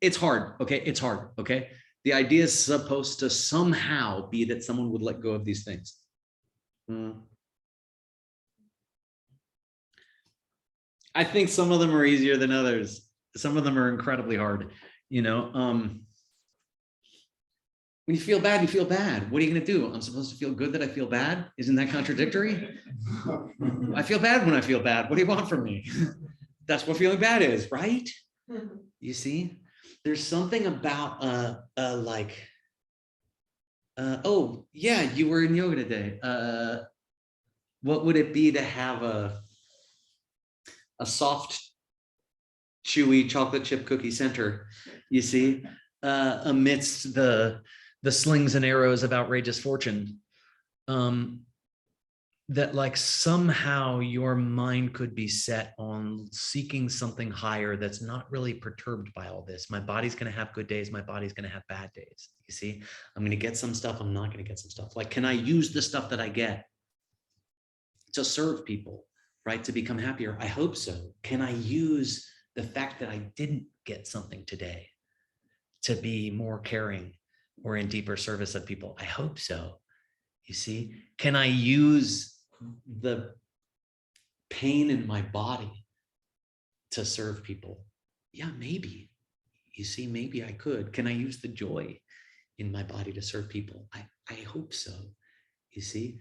It's hard. Okay. It's hard. Okay. The idea is supposed to somehow be that someone would let go of these things. I think some of them are easier than others. Some of them are incredibly hard. You know, when you feel bad, you feel bad. What are you going to do? I'm supposed to feel good that I feel bad? Isn't that contradictory? I feel bad when I feel bad. What do you want from me? That's what feeling bad is, right? You see, there's something about oh yeah, you were in yoga today. What would it be to have a soft, chewy chocolate chip cookie center, you see, amidst the slings and arrows of outrageous fortune, that like somehow your mind could be set on seeking something higher that's not really perturbed by all this. My body's going to have good days. My body's going to have bad days. You see, I'm going to get some stuff. I'm not going to get some stuff. Like, can I use the stuff that I get to serve people, right? To become happier? I hope so. Can I use the fact that I didn't get something today to be more caring or in deeper service of people? I hope so. You see, can I use the pain in my body to serve people? Yeah, maybe. You see, maybe I could. Can I use the joy in my body to serve people? I hope so. You see,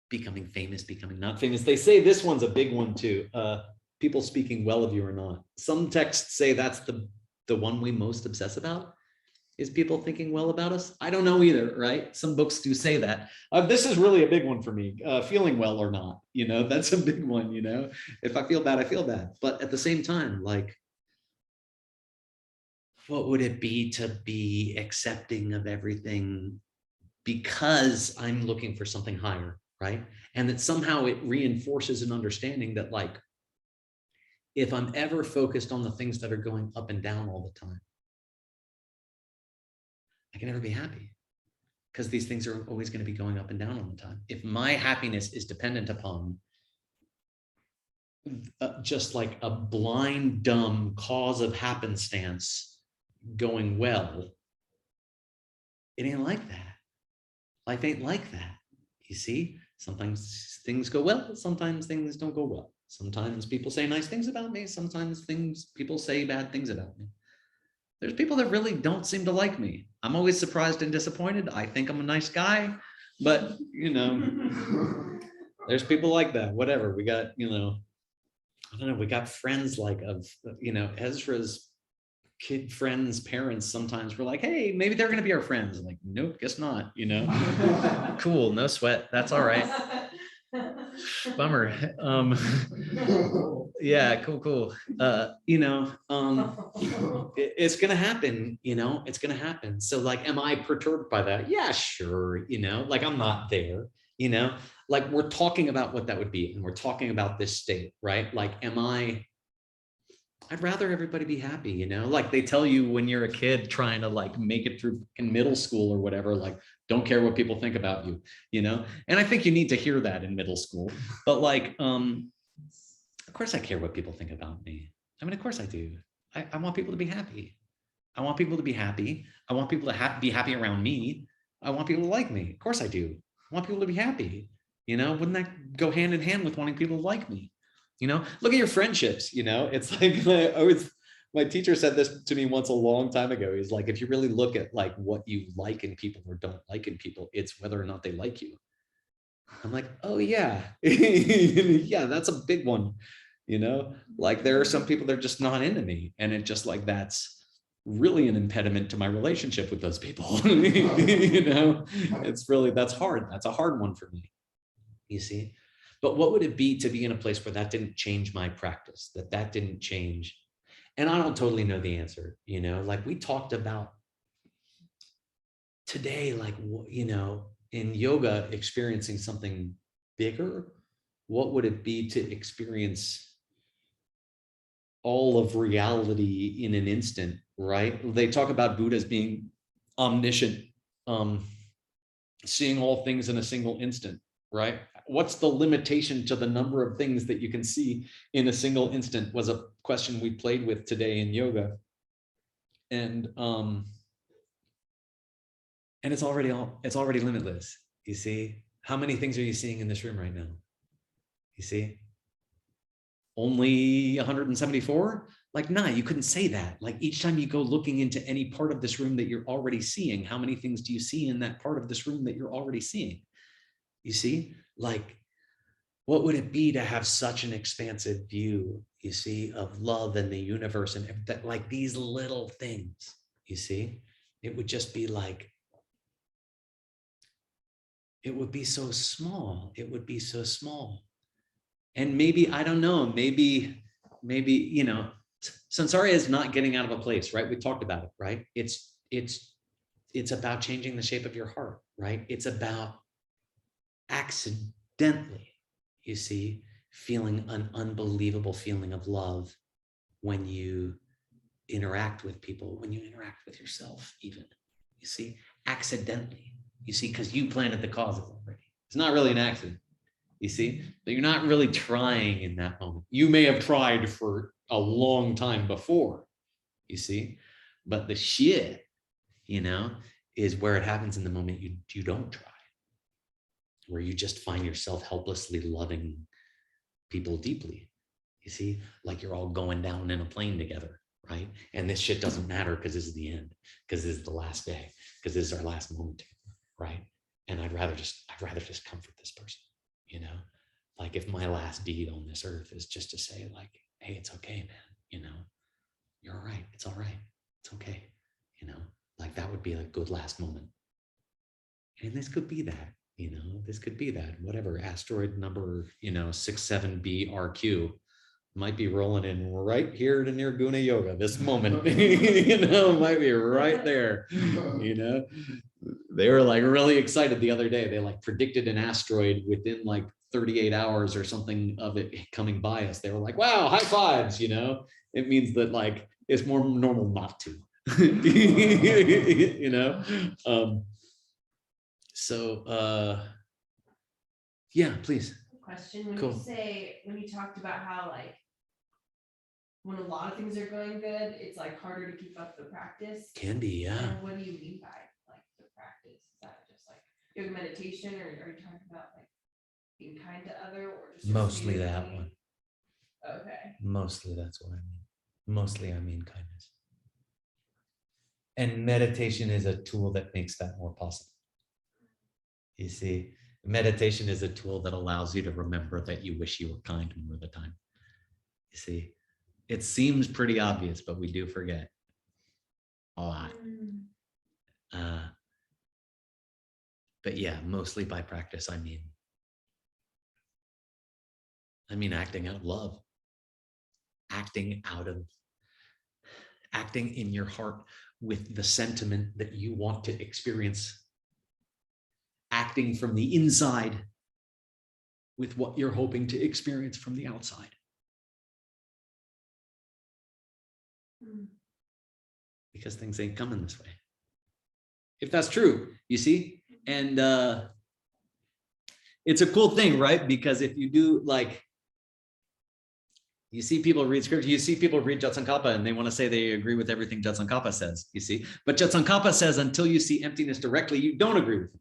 becoming famous, becoming not famous. They say this one's a big one too. People speaking well of you or not. Some texts say that's the one we most obsess about. Is people thinking well about us? I don't know either, right? Some books do say that. This is really a big one for me, feeling well or not, you know, that's a big one, you know, if I feel bad, I feel bad. But at the same time, like, what would it be to be accepting of everything because I'm looking for something higher, right? And that somehow it reinforces an understanding that like, if I'm ever focused on the things that are going up and down all the time, I can never be happy because these things are always going to be going up and down all the time. If my happiness is dependent upon just like a blind, dumb cause of happenstance going well, it ain't like that. Life ain't like that. You see, sometimes things go well, sometimes things don't go well. Sometimes people say nice things about me, sometimes people say bad things about me. There's people that really don't seem to like me. I'm always surprised and disappointed. I think I'm a nice guy, but you know, there's people like that. Whatever. We got, you know, I don't know, we got friends like you know, Ezra's kid friends' parents sometimes were like, hey, maybe they're gonna be our friends. I'm like, nope, guess not, you know. Cool, no sweat. That's all right. Bummer. Yeah, cool. You know, it's gonna happen, you know, it's gonna happen. So like, am I perturbed by that? Yeah, sure, you know, like I'm not there, you know, like we're talking about what that would be, and we're talking about this state, right? Like, I'd rather everybody be happy, you know, like they tell you when you're a kid trying to like make it through in middle school or whatever, like, don't care what people think about you, you know? And I think you need to hear that in middle school, but like, of course I care what people think about me. I mean, of course I do. I want people to be happy. I want people to be happy. I want people to be happy around me. I want people to like me. Of course I do. I want people to be happy. You know, wouldn't that go hand in hand with wanting people to like me? You know, look at your friendships, you know, it's like, my teacher said this to me once a long time ago. He's like, if you really look at like what you like in people or don't like in people, it's whether or not they like you. I'm like, oh yeah, yeah, that's a big one. You know, like there are some people that are just not into me, and it just like, that's really an impediment to my relationship with those people. You know, it's really, that's hard. That's a hard one for me, you see. But what would it be to be in a place where that didn't change my practice, that didn't change? And I don't totally know the answer, you know, like we talked about today, like, you know, in yoga experiencing something bigger, what would it be to experience all of reality in an instant, right? They talk about Buddha as being omniscient, seeing all things in a single instant, right? What's the limitation to the number of things that you can see in a single instant was a question we played with today in yoga. And it's already limitless. You see, how many things are you seeing in this room right now? You see, only 174? Like, nah, you couldn't say that. Like, each time you go looking into any part of this room that you're already seeing, how many things do you see in that part of this room that you're already seeing? You see, like, what would it be to have such an expansive view, you see, of love and the universe and that, like these little things, you see? It would just be like, it would be so small. It would be so small. And maybe, I don't know, maybe, you know, samsara is not getting out of a place, right? We talked about it, right? It's about changing the shape of your heart, right? It's about accidentally, you see, feeling an unbelievable feeling of love when you interact with people, when you interact with yourself, even, you see, accidentally, you see, because you planted the causes already. It's not really an accident, you see, but you're not really trying in that moment. You may have tried for a long time before, you see, but the shit, you know, is where it happens in the moment you don't try, where you just find yourself helplessly loving people deeply. You see, like you're all going down in a plane together, right? And this shit doesn't matter because this is the end, because this is the last day, because this is our last moment together, right? And I'd rather just comfort this person, you know? Like if my last deed on this earth is just to say like, hey, it's okay, man, you know? You're all right, it's all right, it's okay, you know? Like that would be a good last moment. And this could be that, you know, this could be that, whatever, asteroid number, you know, 67BRQ might be rolling in right here to near Guna Yoga this moment, you know, might be right there, you know. They were like really excited the other day. They like predicted an asteroid within like 38 hours or something of it coming by us. They were like, wow, high fives, you know. It means that like it's more normal not to, you know. Yeah, please. Question, when Cool. you say, when you talked about how like, when a lot of things are going good, it's like harder to keep up the practice. Can be, yeah. And what do you mean by like the practice? Is that just like yoga meditation, or are you talking about like being kind to other, or just Mostly that community? one. Okay. Mostly that's what I mean. Mostly I mean kindness. And meditation is a tool that makes that more possible. You see, meditation is a tool that allows you to remember that you wish you were kind more of the time. You see, it seems pretty obvious, but we do forget a lot. But yeah, mostly by practice, I mean acting out of love, acting in your heart with the sentiment that you want to experience, acting from the inside with what you're hoping to experience from the outside. Because things ain't coming this way. If that's true, you see? And it's a cool thing, right? Because if you do like, you see people read scripture, you see people read Jetsankapa and they want to say they agree with everything Jetsankapa says, you see? But Jetsankapa says until you see emptiness directly, you don't agree with him.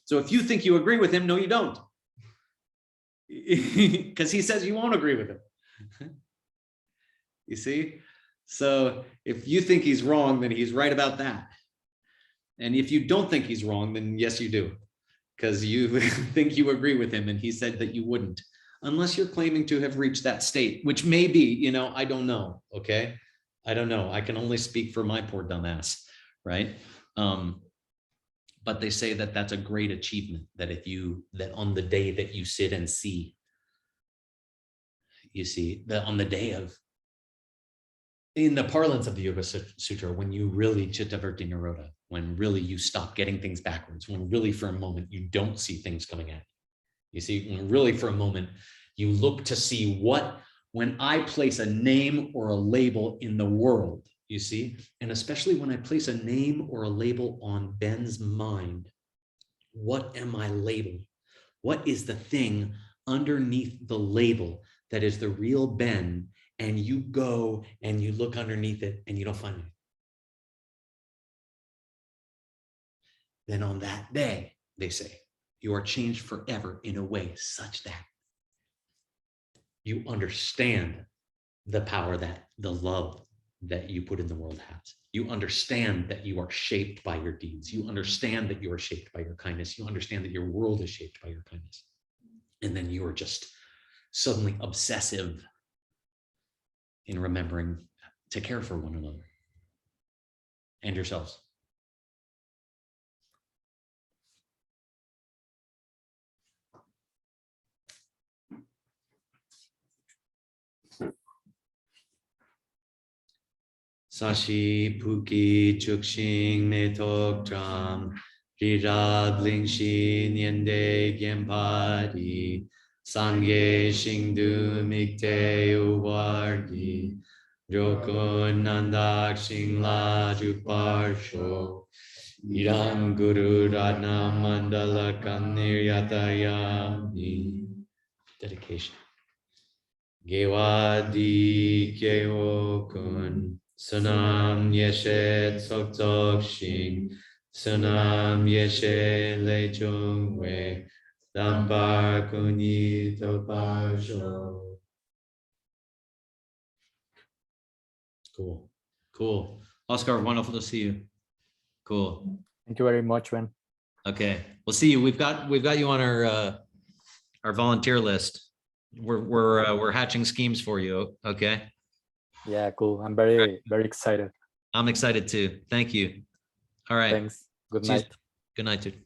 So if you think you agree with him, no, you don't. Because he says you won't agree with him. You see? So if you think he's wrong, then he's right about that. And if you don't think he's wrong, then yes, you do. Because you think you agree with him and he said that you wouldn't. Unless you're claiming to have reached that state, which may be, you know, I don't know, okay? I don't know. I can only speak for my poor dumbass, right? But they say that that's a great achievement, that that on the day that you sit and see, you see, that on the day of in the parlance of the Yoga Sutra, when you really chitta vritti nirodha, when really you stop getting things backwards, when really for a moment you don't see things coming at you. You see, when really for a moment you look to see what, when I place a name or a label in the world, you see, and especially when I place a name or a label on Ben's mind, what am I labeling? What is the thing underneath the label that is the real Ben? And you go and you look underneath it and you don't find it. Then on that day, they say, you are changed forever in a way such that you understand the power that the love that you put in the world has. You understand that you are shaped by your deeds. You understand that you are shaped by your kindness. You understand that your world is shaped by your kindness. And then you are just suddenly obsessive in remembering to care for one another and yourselves. Sashi Puki Chukshin Netok Dram Rirag Lingshi Nyende Gempadi Sangye Shingdu Mikte Uwargi Jokun Nandak Shingla Juparsho Iram Guru Ratna Mandala Kanir Yatayami. Dedication. Gewadi Gewokun Sunam Yeshet Sok Shing Sunam Yeshe Lechungwe Dampar Kuni Toparsho. Cool. Cool. Oscar, wonderful to see you. Cool. Thank you very much, Ben. Okay. We'll see you. We've got you on our volunteer list. We're hatching schemes for you. Okay. Yeah, cool. I'm very excited. I'm excited too. Thank you. All right. Thanks. Good See you. night. Good night, dude.